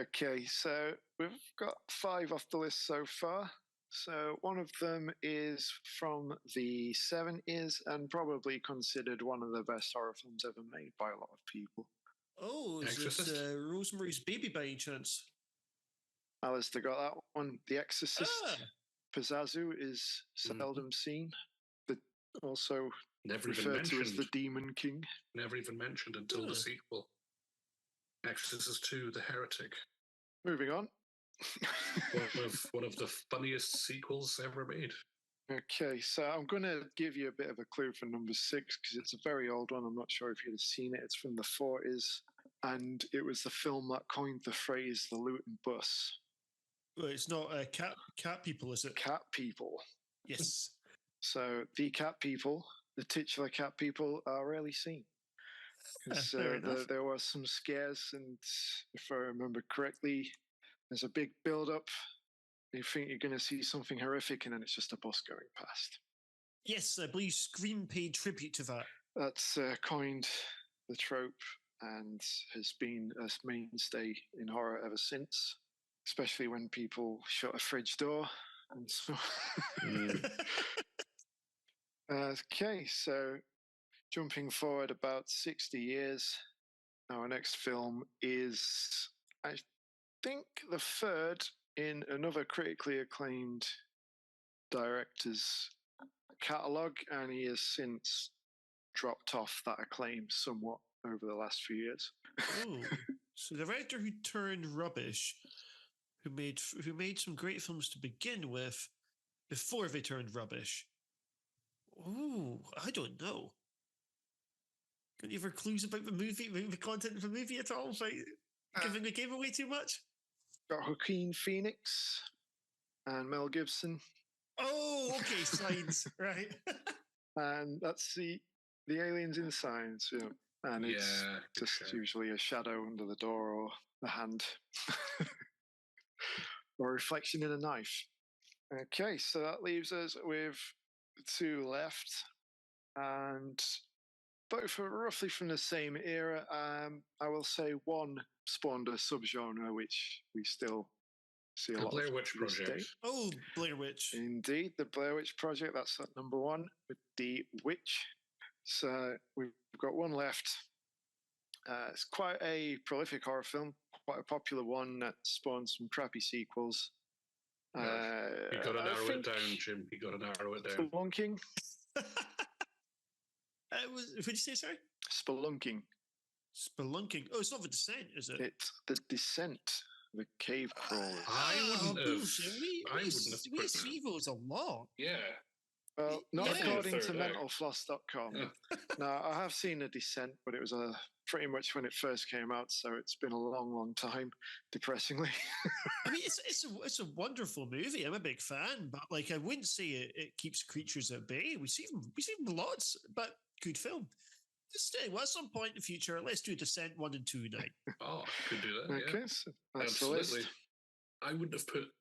Okay, so we've got 5 off the list so far. So one of them is from the 70s and probably considered one of the best horror films ever made by a lot of people. Oh, is it Rosemary's Baby by any chance? Alasdair got that one. The Exorcist. Pizzazu is seldom seen, but also referred to as the Demon King. Never even mentioned until the sequel. Exorcist 2, The Heretic. Moving on. one of the funniest sequels ever made. Okay, so I'm going to give you a bit of a clue for number 6 because it's a very old one. I'm not sure if you'd have seen it. It's from the 40s, and it was the film that coined the phrase "the Luton bus." Well, it's not cat people, is it? Cat people. Yes. So the cat people, the titular cat people, are rarely seen. Because there were some scares, and if I remember correctly, there's a big build-up. You think you're going to see something horrific, and then it's just a bus going past. Yes, I believe Scream paid tribute to that. That's coined the trope and has been a mainstay in horror ever since, especially when people shut a fridge door and so. Okay, so jumping forward about 60 years, our next film is, I think, the third in another critically acclaimed director's catalogue, and he has since dropped off that acclaim somewhat over the last few years. Oh, so the director who turned rubbish, who made some great films to begin with, before they turned rubbish. Oh, I don't know. Got any other clues about the movie, the content of the movie at all? Giving the game away too much? Got Joaquin Phoenix and Mel Gibson. Oh, okay, Signs, right. And that's the aliens in Signs, and it's just usually a shadow under the door or a hand or a reflection in a knife. Okay, so that leaves us with 2 left, and both are roughly from the same era. I will say one spawned a subgenre which we still see a lot. The Blair Witch Project. Oh, Blair Witch. Indeed, the Blair Witch Project. That's at number 1 with The Witch. So we've got one left. It's quite a prolific horror film, quite a popular one that spawned some crappy sequels. You got to narrow it down, Jim. You got to narrow it down. Spelunking. What did you say, sorry? Spelunking. Spelunking. Oh, it's not The Descent, is it? It's The Descent, the cave crawlers. I wouldn't have. We see those a lot. Yeah. Well, not according to mentalfloss.com. No, I have seen The Descent, but it was pretty much when it first came out, so it's been a long, long time, depressingly. I mean, it's a wonderful movie. I'm a big fan, but I wouldn't say it keeps creatures at bay. We see them lots, but good film. At some point in the future, let's do Descent 1 and 2 now. Oh, could do that. Okay, yeah. so absolutely. I wouldn't have put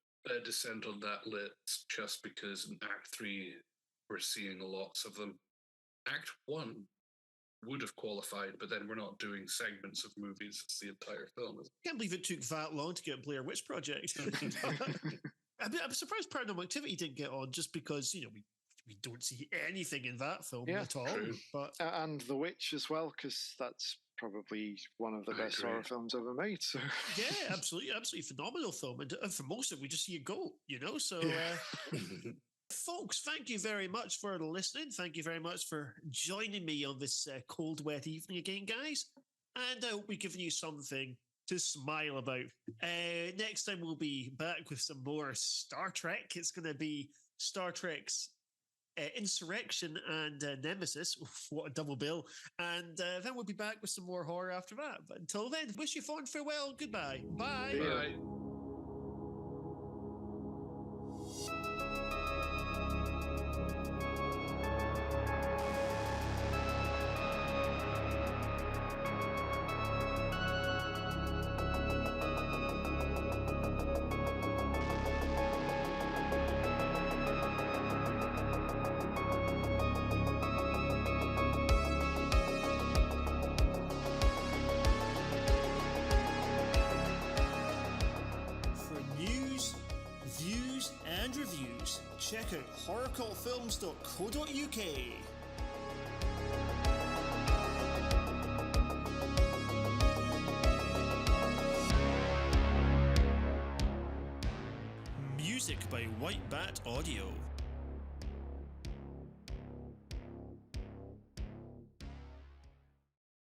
Descent on that list just because in Act 3 we're seeing lots of them. Act 1 would have qualified, but then we're not doing segments of movies. It's the entire film. I can't believe it took that long to get Blair Witch Project. I'm surprised Paranormal Activity didn't get on just because, we don't see anything in that film at all. True. But and The Witch as well, because that's probably one of the best horror films ever made. So yeah, absolutely phenomenal film. And for most of it, we just see it go, So... Folks, thank you very much for listening. Thank you very much for joining me on this cold, wet evening again, guys. And I hope we've given you something to smile about. Next time we'll be back with some more Star Trek. It's going to be Star Trek's Insurrection and Nemesis. Oof, what a double bill. And then we'll be back with some more horror after that. But until then, wish you fond farewell. Goodbye. Bye. Bye. check out horrorcultfilms.co.uk. Music by White Bat Audio.